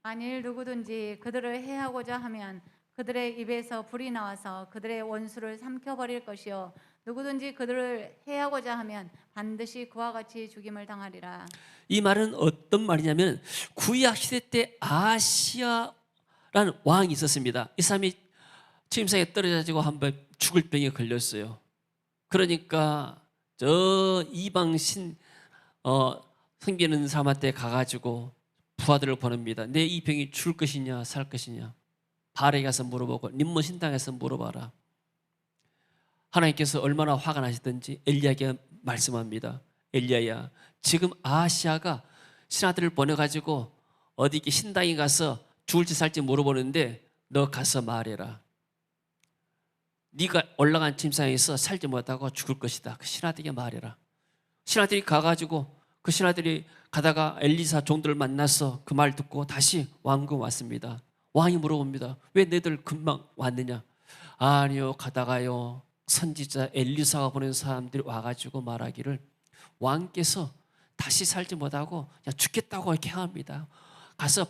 만일 누구든지 그들을 해하고자 하면 그들의 입에서 불이 나와서 그들의 원수를 삼켜버릴 것이요 누구든지 그들을 해하고자 하면 반드시 그와 같이 죽임을 당하리라. 이 말은 어떤 말이냐면 구약 시대 때 아시아라는 왕이 있었습니다. 이 사람이 침상에 떨어져가지고 한번 죽을 병에 걸렸어요. 그러니까 저 이방신 섬기는 사람한테 가가지고 부하들을 보냅니다. 내 이 병이 죽을 것이냐 살 것이냐 바알에 가서 물어보고 님모 신당에서 물어봐라. 하나님께서 얼마나 화가 나시든지 엘리야에게 말씀합니다. 엘리야야, 지금 아시아가 신하들을 보내가지고 어디 신당에 가서 죽을지 살지 물어보는데 너 가서 말해라. 네가 올라간 침상에서 살지 못하고 죽을 것이다. 그 신하들에게 말해라. 신하들이 가가지고 그 신하들이 가다가 엘리사 종들을 만나서 그 말 듣고 다시 왕궁 왔습니다. 왕이 물어봅니다. 왜 너희들 금방 왔느냐? 아니요, 가다가요 선지자 엘리사가 보낸 사람들이 와가지고 말하기를 왕께서 다시 살지 못하고 그냥 죽겠다고 이렇게 합니다. 가서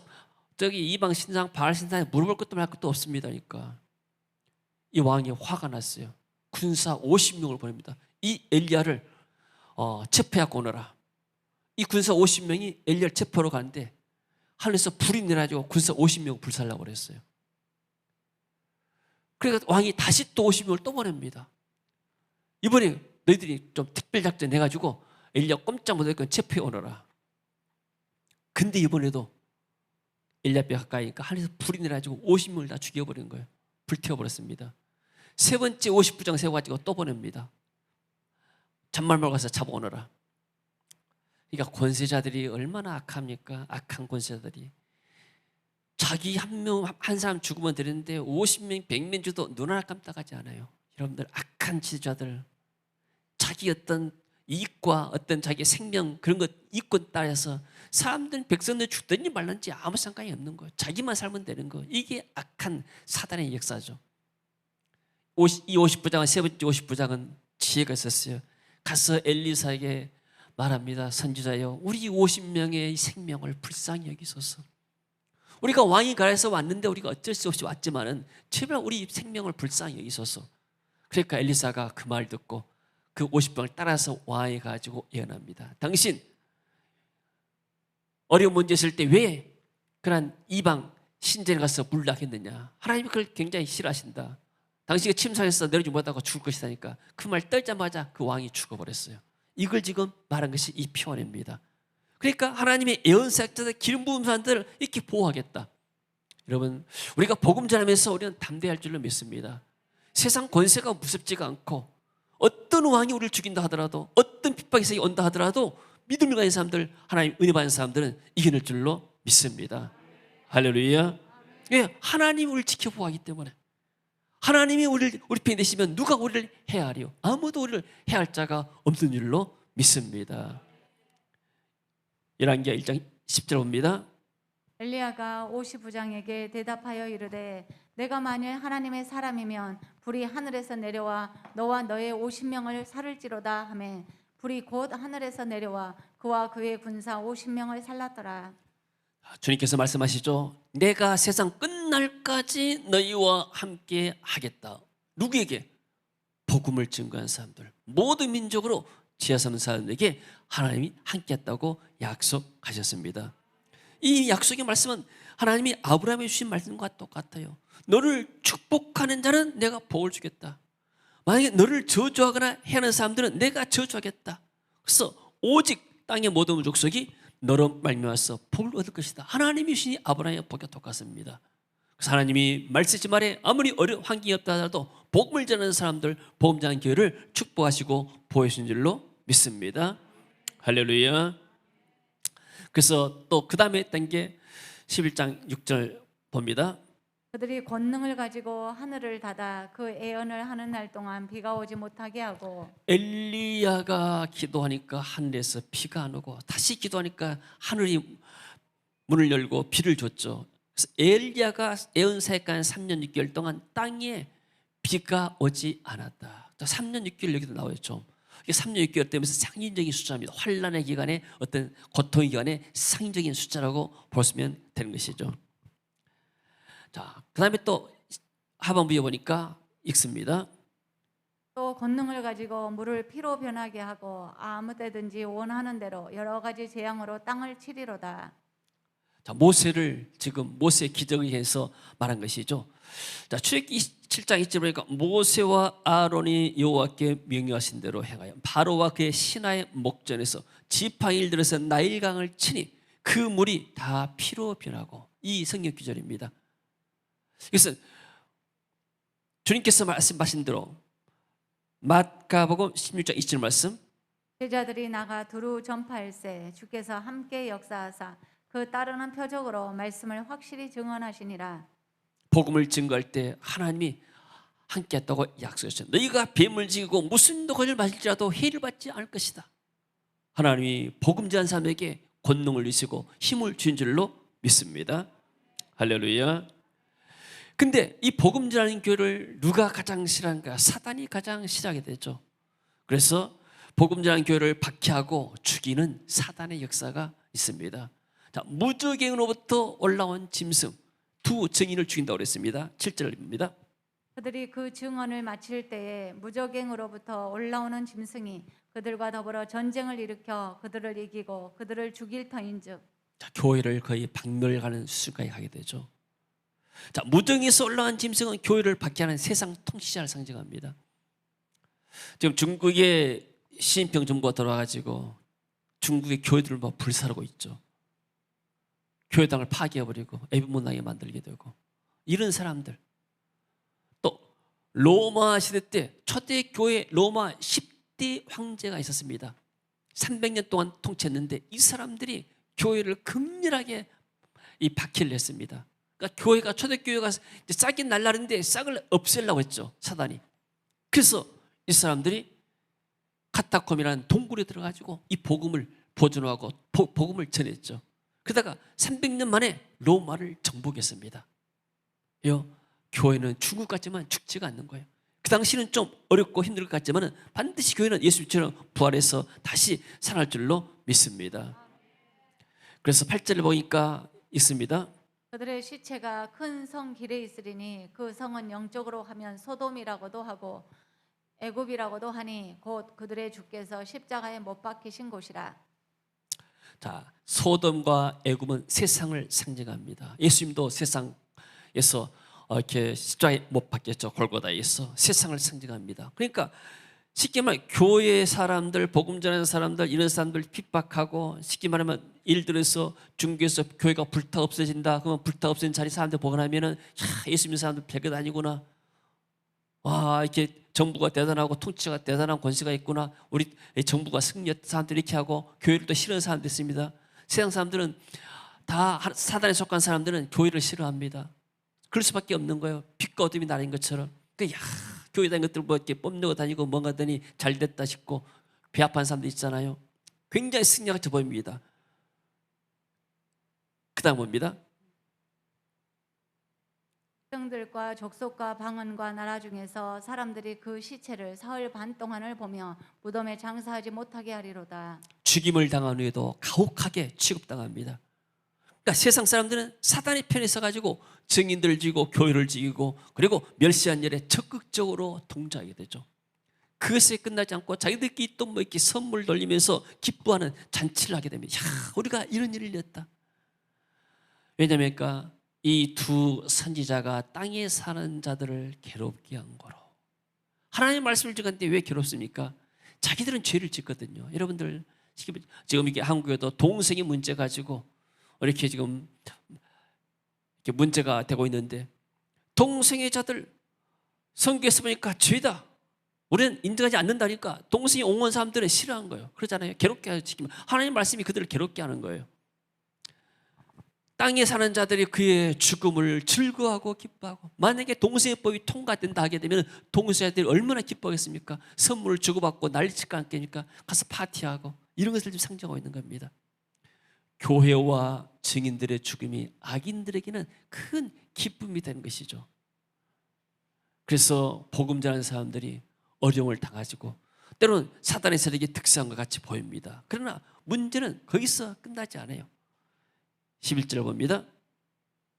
저기 이방 신상 바알 신상에 물어볼 것도 말 것도 없습니다. 그러니까 이 왕이 화가 났어요. 군사 50명을 보냅니다. 이 엘리야를 체포하고 오너라. 이 군사 50명이 엘리야를 체포하러 가는데 하늘에서 불이 내려가지고 군사 50명을 불살라고 그랬어요. 그러니까 왕이 다시 또 50명을 또 보냅니다. 이번에 너희들이 좀 특별작전 해가지고 엘리야 꼼짝 못하게 체포해 오너라. 근데 이번에도 엘리야 뼈 가까이 가니까 하늘에서 불이 내려가지고 50명을 다 죽여버린 거예요. 불태워버렸습니다. 세 번째 50부장 세워가지고 또 보냅니다. 잔말말 가서 잡아오너라. 그러니까 권세자들이 얼마나 악합니까? 악한 권세자들이. 자기 한 사람 죽으면 되는데 50명, 100명 줘도 눈 하나 깜짝하지 않아요. 여러분들, 악한 지도자들, 자기 어떤 이익과 어떤 자기 생명 그런 것 이권 따라서 사람들, 백성들 죽든지 말든지 아무 상관이 없는 거예요. 자기만 살면 되는 거예요. 이게 악한 사단의 역사죠. 이 50부장은, 세 번째 50부장은 지혜가 있었어요. 가서 엘리사에게 말합니다. 선지자여, 우리 50명의 생명을 불쌍히 여기소서. 우리가 왕이 가라서 왔는데 우리가 어쩔 수 없이 왔지만은 제발 우리 생명을 불쌍히 여기소서. 그러니까 엘리사가 그 말 듣고 그 50명을 따라서 왕에 가지고 예언합니다. 당신 어려운 문제 있을 때 왜 그런 이방 신전에 가서 물락했느냐. 하나님이 그걸 굉장히 싫어하신다. 당신이 침상에서 내려오지 못하고 죽을 것이다니까. 그 말 떨자마자 그 왕이 죽어버렸어요. 이걸 지금 말한 것이 이 표현입니다. 그러니까 하나님의 예언사역자들, 기름 부은 사람들을 이렇게 보호하겠다. 여러분, 우리가 복음 전하면서 우리는 담대할 줄로 믿습니다. 세상 권세가 무섭지가 않고 어떤 왕이 우리를 죽인다 하더라도, 어떤 핍박이 세상에 온다 하더라도 믿음을 가진 사람들, 하나님 은혜 받는 사람들은 이겨낼 줄로 믿습니다. 할렐루야. 왜? 하나님이 우리를 지켜보호하기 때문에. 하나님이 우리 편이 되시면 누가 우리를 해하리요? 아무도 우리를 해할 자가 없는 줄로 믿습니다. 열왕기하 1장 10절 봅니다. 엘리야가 50부장에게 대답하여 이르되 내가 만일 하나님의 사람이면 불이 하늘에서 내려와 너와 너의 50명을 살을지로다 하매 불이 곧 하늘에서 내려와 그와 그의 군사 50명을 살랐더라. 주님께서 말씀하시죠. 내가 세상 끝날까지 너희와 함께 하겠다. 누구에게? 복음을 증거한 사람들, 모든 민족으로 지혜삼는 사람들에게 하나님이 함께 했다고 약속하셨습니다. 이 약속의 말씀은 하나님이 아브라함에 주신 말씀과 똑같아요. 너를 축복하는 자는 내가 복을 주겠다. 만약에 너를 저주하거나 해하는 사람들은 내가 저주하겠다. 그래서 오직 땅의 모든 족속이 너로 말미암아서 복을 얻을 것이다. 하나님이 주신 아브라함의 복과 똑같습니다. 그래서 하나님이 말씀하신 말에 아무리 어려운 환경이 없다 하더라도 복음을 전하는 사람들, 복음 전하는 교회를 축복하시고 보호해 주신 줄로 믿습니다. 할렐루야. 그래서 또 그 다음에 했던 게 11장 6절 봅니다. 그들이 권능을 가지고 하늘을 닫아 그 예언을 하는 날 동안 비가 오지 못하게 하고 엘리야가 기도하니까 하늘에서 비가 안 오고 다시 기도하니까 하늘이 문을 열고 비를 줬죠. 그래서 엘리야가 예언사역한 3년 6개월 동안 땅에 비가 오지 않았다. 3년 6개월 여기도 나와요. 좀 이게 3년 6개월 때문에 상징적인 숫자입니다. 환란의 기간에 어떤 고통의 기간에 상징적인 숫자라고 보시면 되는 것이죠. 자, 그 다음에 또 하반부에 보니까 읽습니다. 또 권능을 가지고 물을 피로 변하게 하고 아무 때든지 원하는 대로 여러 가지 재앙으로 땅을 치리로다. 자, 모세를 지금 모세의 기적을 해서 말한 것이죠. 자, 출애굽기 7장 2절 보니까 모세와 아론이 여호와께 명령하신 대로 행하여 바로와 그의 신하의 목전에서 지팡이를 들어서 나일강을 치니 그 물이 다 피로 변하고, 이 성경 구절입니다. 그래서 주님께서 말씀하신 대로 마가복음 16장 20절 말씀, 제자들이 나가 두루 전파할세 주께서 함께 역사하사 그 따르는 표적으로 말씀을 확실히 증언하시니라. 복음을 증거할 때 하나님이 함께 했다고 약속했어요. 너희가 뱀을 지고 무슨 독을 마실지라도 해를 받지 않을 것이다. 하나님이 복음 전한 사람에게 권능을 주시고 힘을 주신 줄로 믿습니다. 할렐루야. 근데 이 복음 전하는 교회를 누가 가장 싫어하는가? 사단이 가장 싫어하게 되죠. 그래서 복음 전하는 교회를 박해하고 죽이는 사단의 역사가 있습니다. 자, 무적행으로부터 올라온 짐승 두 증인을 죽인다고 그랬습니다. 7절입니다. 그들이 그 증언을 마칠 때에 무적행으로부터 올라오는 짐승이 그들과 더불어 전쟁을 일으켜 그들을 이기고 그들을 죽일 터인즉. 자, 교회를 거의 박멸하는 수준까지 가게 되죠. 자, 무정에서 올라온 짐승은 교회를 박해하는 세상 통치자를 상징합니다. 지금 중국의 시진핑 정부가 들어와가지고 중국의 교회들을 뭐 불사르고 있죠. 교회당을 파괴해버리고 애비문당에 만들게 되고, 이런 사람들, 로마 시대 때 초대교회 로마 10대 황제가 있었습니다. 300년 동안 통치했는데 이 사람들이 교회를 극렬하게 박해를 했습니다. 그러니까 교회가 초대교회가 이제 싹이 날라는데 싹을 없애려고 했죠, 사단이. 그래서 이 사람들이 카타콤이라는 동굴에 들어가지고 이 복음을 보존하고 복음을 전했죠. 그러다가 300년 만에 로마를 정복했습니다. 교회는 죽을 것 같지만 죽지가 않는 거예요. 그 당시는 좀 어렵고 힘들 것 같지만 반드시 교회는 예수님처럼 부활해서 다시 살아날 줄로 믿습니다. 그래서 8절을 보니까 있습니다. 그들의 시체가 큰 성 길에 있으리니 그 성은 영적으로 하면 소돔이라고도 하고 애굽이라고도 하니 곧 그들의 주께서 십자가에 못 박히신 곳이라. 자, 소돔과 애굽은 세상을 상징합니다. 예수님도 세상에서 이렇게 십자가에 못 박혔죠. 골고다에서 세상을 상징합니다. 그러니까 쉽게 말하면 교회 사람들, 복음 전하는 사람들, 이런 사람들 핍박하고, 쉽게 말하면 예를 들어서 중교에서 교회가 불타 없어진다. 그러면 불타 없어진 자리 사람들 보관하면은 예수 믿는 사람들 별것 아니구나. 와, 이렇게 정부가 대단하고 통치가 대단한 권세가 있구나. 우리 정부가 승리했던 사람들 이렇게 하고, 교회를 또 싫어하는 사람도 있습니다. 세상 사람들은 다 사단에 속한 사람들은 교회를 싫어합니다. 그럴 수밖에 없는 거예요. 빛과 어둠이 나뉜 것처럼. 교회 다닌 것들 뭐 이렇게 뽐내고 다니고 뭔가 하더니 잘 됐다 싶고 배합한 사람들 있잖아요. 굉장히 승리같이 보입니다. 그 다음 봅니다. 백성들과 족속과 방언과 나라 중에서 사람들이 그 시체를 사흘 반 동안을 보며 무덤에 장사하지 못하게 하리로다. 죽임을 당한 후에도 가혹하게 취급당합니다. 그러니까 세상 사람들은 사단의 편에 서가지고 증인들을 죽이고 교회를 죽이고 그리고 멸시한 일에 적극적으로 동조하게 되죠. 그것에 끝나지 않고 자기들끼리 또 뭐 이렇게 선물 돌리면서 기뻐하는 잔치를 하게 됩니다. 야, 우리가 이런 일을 했다. 왜냐합니까? 이 두 선지자가 땅에 사는 자들을 괴롭게 한 거로. 하나님의 말씀을 듣는데 왜 괴롭습니까? 자기들은 죄를 짓거든요. 여러분들 지금 이게 한국에도 동성애 문제 가지고 이렇게 지금 이렇게 문제가 되고 있는데, 동성애자들 성경에서 보니까 죄다, 우리는 인정하지 않는다니까 동성애 옹호한 사람들은 싫어한 거예요. 그러잖아요. 괴롭게 하시면 하나님 말씀이 그들을 괴롭게 하는 거예요. 땅에 사는 자들이 그의 죽음을 즐거워하고 기뻐하고, 만약에 동성애법이 통과된다 하게 되면 동성애자들이 얼마나 기뻐하겠습니까? 선물을 주고받고 난리칠까 않겠습니까? 가서 파티하고 이런 것을 지금 상징하고 있는 겁니다. 교회와 증인들의 죽음이 악인들에게는 큰 기쁨이 되는 것이죠. 그래서 복음 전하는 사람들이 어려움을 당하시고 때로는 사단의 세력이 득세한 것 같이 보입니다. 그러나 문제는 거기서 끝나지 않아요. 11절 봅니다.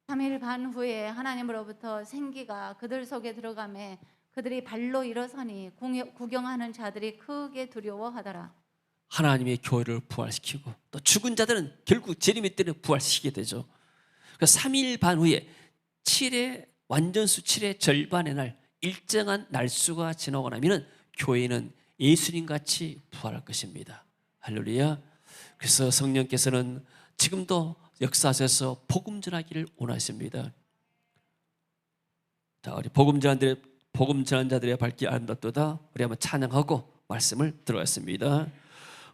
3일 반 후에 하나님으로부터 생기가 그들 속에 들어가매 그들이 발로 일어서니 구경하는 자들이 크게 두려워하더라. 하나님의 교회를 부활시키고 또 죽은 자들은 결국 재림의 때는 부활시키게 되죠. 그러니까 3일 반 후에 7의 완전수 7의 절반의 날, 일정한 날수가 지나고 나면 교회는 예수님같이 부활할 것입니다. 할렐루야. 그래서 성령께서는 지금도 역사하셔서 복음 전하기를 원하십니다. 자, 우리 복음 전한 자들의 발길 아름답도다. 우리 한번 찬양하고 말씀을 들어갔습니다.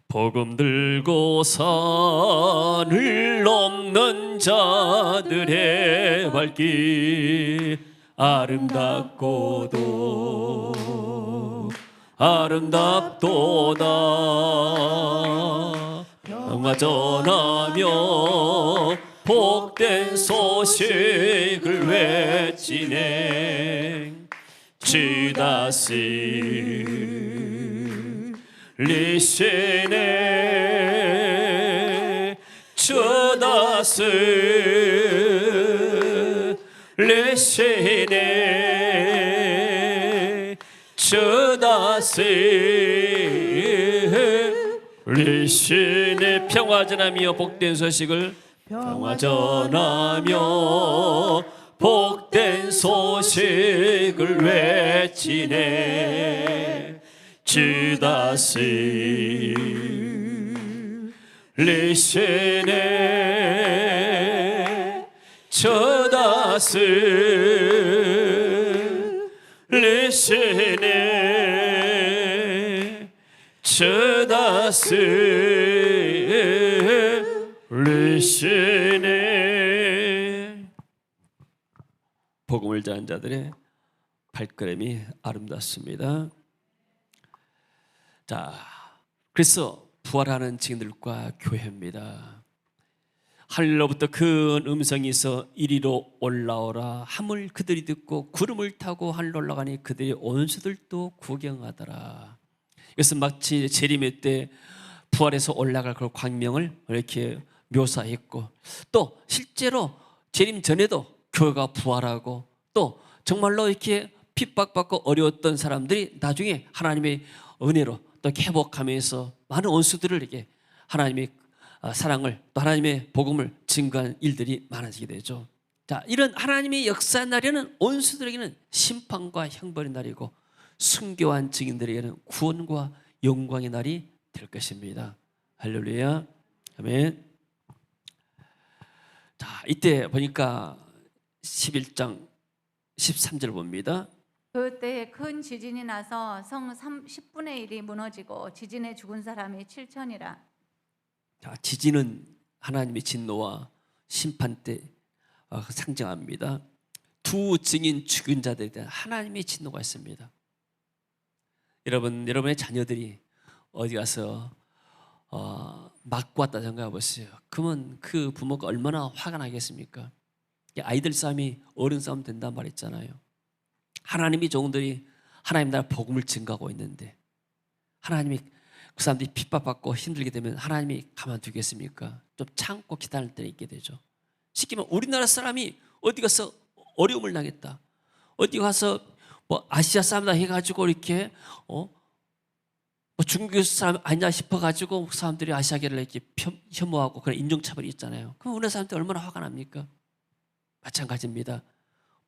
복음 들고 산을 넘는 자들의 발길 아름답고도 아름답도다. 평화 전하며 복된 소식을 외치네. 주다시 리시네. 주다시 리시네. 주다시 리시네. 평화 전하며 복된 소식을 평화 전하며 복된 소식을 외치네. 주다시 리시네. 주다시 리시네. 리시네 저다스 리시네. 복음을 전한 자들의 발걸음이 아름답습니다. 자, 그래서 부활하는 증인들과 교회입니다. 하늘로부터 큰 음성이 있어 이리로 올라오라 함을 그들이 듣고 구름을 타고 하늘로 올라가니 그들의 원수들도 구경하더라. 이것은 마치 재림의 때 부활해서 올라갈 그 광명을 이렇게 묘사했고, 또 실제로 재림 전에도 교회가 부활하고, 또 정말로 이렇게 핍박받고 어려웠던 사람들이 나중에 하나님의 은혜로 또 회복하면서 많은 원수들을 이렇게 하나님의 사랑을, 또 하나님의 복음을 증거하는 일들이 많아지게 되죠. 자, 이런 하나님의 역사의 날에는 원수들에게는 심판과 형벌의 날이고, 순교한 증인들에게는 구원과 영광의 날이 될 것입니다. 할렐루야, 아멘. 자, 이때 보니까 11장 13절 봅니다. 그때 큰 지진이 나서 성 10분의 1이 무너지고 지진에 죽은 사람이 7천이라. 자, 지진은 하나님의 진노와 심판 때 상징합니다. 두 증인 죽은 자들에 대한 하나님의 진노가 있습니다. 여러분의 자녀들이 어디 가서 맞고 왔다 생각해 보세요. 그러면 그 부모가 얼마나 화가 나겠습니까? 아이들 싸움이 어른 싸움 된단 말했잖아요. 하나님의 종들이 하나님 나라 복음을 증거하고 있는데, 하나님이 그 사람들이 핍박받고 힘들게 되면 하나님이 가만두겠습니까? 좀 참고 기다릴 때는 있게 되죠. 쉽게 말하면 우리나라 사람이 어디 가서 어려움을 당했다, 어디 가서 뭐 아시아 사람다 해가지고 이렇게 뭐 중국 사람 아니냐 싶어가지고 사람들이 아시아계를 이렇게 혐오하고 그런 인종차별이 있잖아요. 그럼 우리나라 사람들 얼마나 화가 납니까? 마찬가지입니다.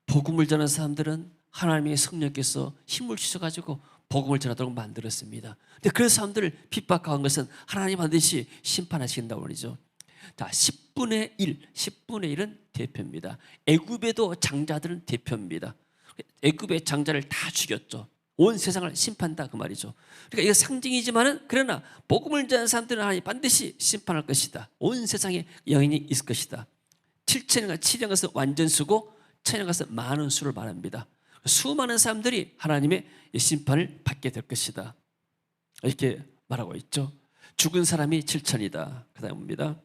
복음을 전하는 사람들은 하나님의 성령께서 힘을 주셔가지고 복음을 전하도록 만들었습니다. 근데 그런 사람들을 핍박한 것은 하나님 반드시 심판하신다고 말이죠. 자, 10분의 1은 대표입니다. 애굽에도 장자들은 대표입니다. 애굽의 장자를 다 죽였죠. 온 세상을 심판한다 그 말이죠. 그러니까 이거 상징이지만은, 그러나 복음을 전하는 사람들은 하나님 반드시 심판할 것이다. 온 세상에 영인이 있을 것이다. 7천인 것은 완전수고, 천인 것은 많은 수를 말합니다. 수많은 사람들이 하나님의 심판을 받게 될 것이다, 이렇게 말하고 있죠. 죽은 사람이 7천이다. 그 다음입니다.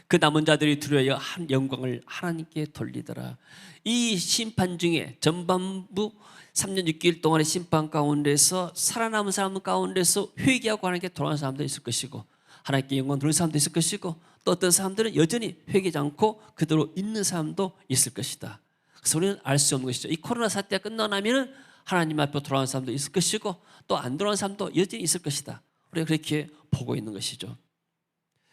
그 남은 자들이 두려워 한 영광을 하나님께 돌리더라. 이 심판 중에 전반부 3년 6개월 동안의 심판 가운데서 살아남은 사람 가운데서 회개하고 하나님께 돌아가는 사람도 있을 것이고, 하나님께 영광 돌리는 사람도 있을 것이고, 또 어떤 사람들은 여전히 회개하지 않고 그대로 있는 사람도 있을 것이다. 그래서 우리는 알 수 없는 것이죠. 이 코로나 사태가 끝나면 하나님 앞에 돌아가는 사람도 있을 것이고, 또 안 돌아가는 사람도 여전히 있을 것이다. 우리가 그렇게 보고 있는 것이죠.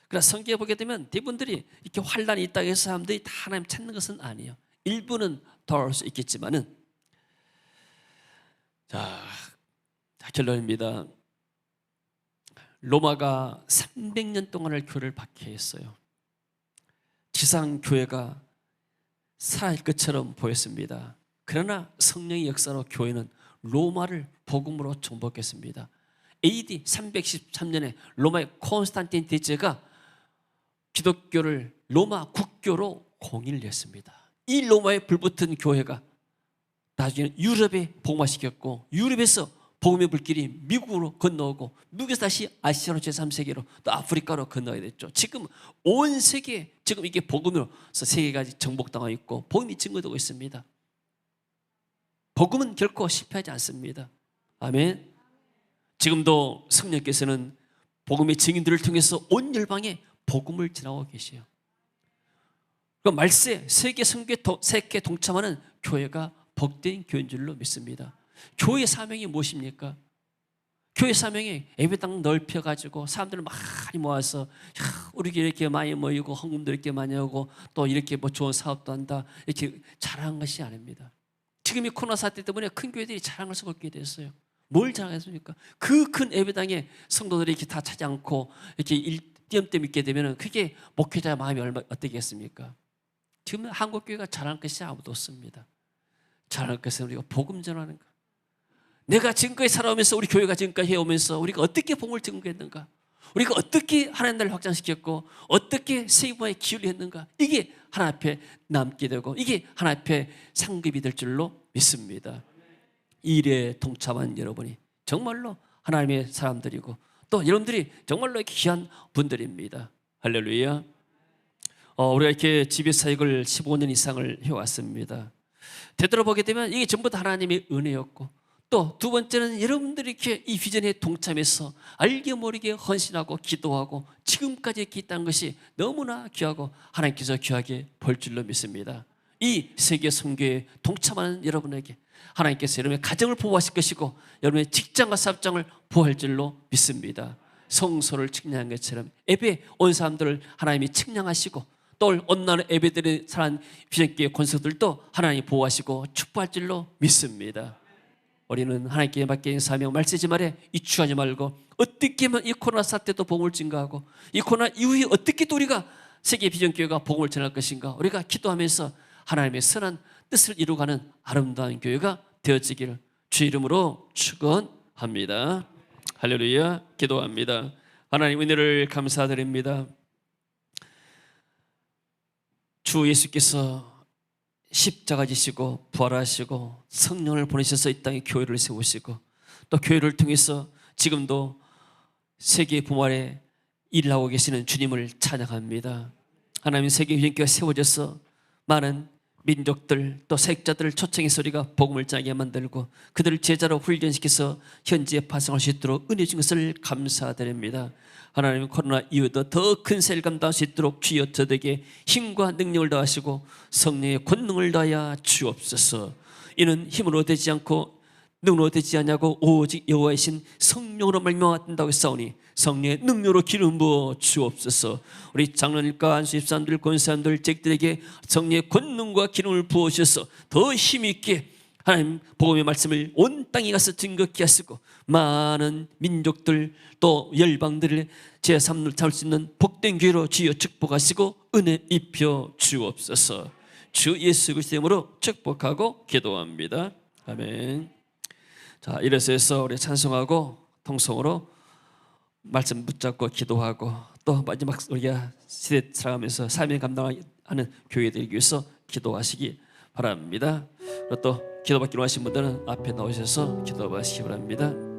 그러나 성경에 보게 되면 대부분들이 이렇게 환란이 있다고 해서 사람들이 다 하나님 찾는 것은 아니에요. 일부는 돌아올 수 있겠지만은, 자, 결론입니다. 로마가 300년 동안을 교회를 박해했어요. 지상 교회가 살아있을 것처럼 보였습니다. 그러나 성령의 역사로 교회는 로마를 복음으로 정복했습니다. AD 313년에 로마의 콘스탄틴 대제가 기독교를 로마 국교로 공인했습니다. 이 로마에 불붙은 교회가 나중에 유럽에 복음화시켰고, 유럽에서 복음의 불길이 미국으로 건너오고, 미국에서 다시 아시아로 제3세계로 또 아프리카로 건너야 됐죠. 지금 온 세계, 지금 이게 복음으로서 세계가 정복당하고 있고 복음이 증거되고 있습니다. 복음은 결코 실패하지 않습니다. 아멘. 지금도 성령께서는 복음의 증인들을 통해서 온 열방에 복음을 전하고 계세요. 그 말세 세계 선교에 동참하는 교회가 복된 교회인 줄로 믿습니다. 교회의 사명이 무엇입니까? 교회 사명이 예배당 넓혀가지고 사람들을 많이 모아서, 우리 교회 이렇게 많이 모이고 헌금도 이렇게 많이 하고 또 이렇게 뭐 좋은 사업도 한다, 이렇게 자랑한 것이 아닙니다. 지금 이 코로나 사태 때문에 큰 교회들이 자랑할 수가 없게 됐어요. 뭘 자랑했습니까? 그 큰 예배당에 성도들이 이렇게 다 차지 않고 이렇게 띄엄띄엄 있게 되면 그게 목회자의 마음이 얼마나 어떻겠습니까? 지금 한국 교회가 자랑할 것이 아무도 없습니다. 잘할 것은 우리가 복음 전하는 것. 내가 지금까지 살아오면서 우리 교회가 지금까지 해오면서 우리가 어떻게 복음을 증거했는가, 우리가 어떻게 하나님 나라를 확장시켰고 어떻게 세계화에 기여를 했는가, 이게 하나님 앞에 남게 되고 이게 하나님 앞에 상급이 될 줄로 믿습니다. 이 일에 동참한 여러분이 정말로 하나님의 사람들이고 또 여러분들이 정말로 귀한 분들입니다. 할렐루야. 우리가 이렇게 집회 사역을 15년 이상을 해왔습니다. 되돌아보게 되면 이게 전부 다 하나님의 은혜였고, 또 두 번째는 여러분들이 이렇게 이 비전에 동참해서 알게 모르게 헌신하고 기도하고 지금까지 이렇게 있다는 것이 너무나 귀하고 하나님께서 귀하게 볼 줄로 믿습니다. 이 세계 선교에 동참하는 여러분에게 하나님께서 여러분의 가정을 보호하실 것이고 여러분의 직장과 사업장을 보호할 줄로 믿습니다. 성소를 측량한 것처럼 예배 온 사람들을 하나님이 측량하시고 또 온난한 예배들의 살아난 비전교회 권속들도 하나님이 보호하시고 축복할 줄로 믿습니다. 우리는 하나님께 맡긴 사명 말세지 말에 이추하지 말고 어떻게 하면 이 코로나 사태도 복음을 증거하고 이 코로나 이후에 어떻게 또 우리가 세계 비전교회가 복음을 전할 것인가, 우리가 기도하면서 하나님의 선한 뜻을 이루어가는 아름다운 교회가 되어지기를 주 이름으로 축원합니다. 할렐루야. 기도합니다. 하나님 은혜를 감사드립니다. 주 예수께서 십자가 지시고 부활하시고 성령을 보내셔서 이 땅에 교회를 세우시고 또 교회를 통해서 지금도 세계 부활에 일을 하고 계시는 주님을 찬양합니다. 하나님 세계 비전교회가 세워져서 많은 민족들 또 사역자들을 초청해서 우리가 복음을 전하게 만들고 그들을 제자로 훈련시켜서 현지에 파송할 수 있도록 은혜 주신 것을 감사드립니다. 하나님 코로나 이후에도 더 큰 세를 감당할 수 있도록 주여 저에게 힘과 능력을 더하시고 성령의 권능을 더하여 주옵소서. 이는 힘으로 되지 않고 능으로 되지 않냐고 오직 여호와의 신 성령으로 말미암았다고 싸우니 성령의 능력으로 기름 부어 주옵소서. 우리 장로님과 안수집사님들 권사님들 잭들에게 성령의 권능과 기름을 부어주셔서 더 힘있게 하나님 복음의 말씀을 온 땅에 가서 증거케 하시고 많은 민족들 또 열방들을 제3를 잡을 수 있는 복된 교회로 주여 축복하시고 은혜 입혀 주옵소서. 주 예수 그리스도의 이름으로 축복하고 기도합니다. 아멘. 자, 이래서 해서 우리 찬송하고 통성으로 말씀 붙잡고 기도하고 또 마지막 우리가 시대 살아가면서 삶을 감당하는 교회들이 위해서 기도하시기 바랍니다. 또 기도받기로 하신 분들은 앞에 나오셔서 기도하시기 바랍니다.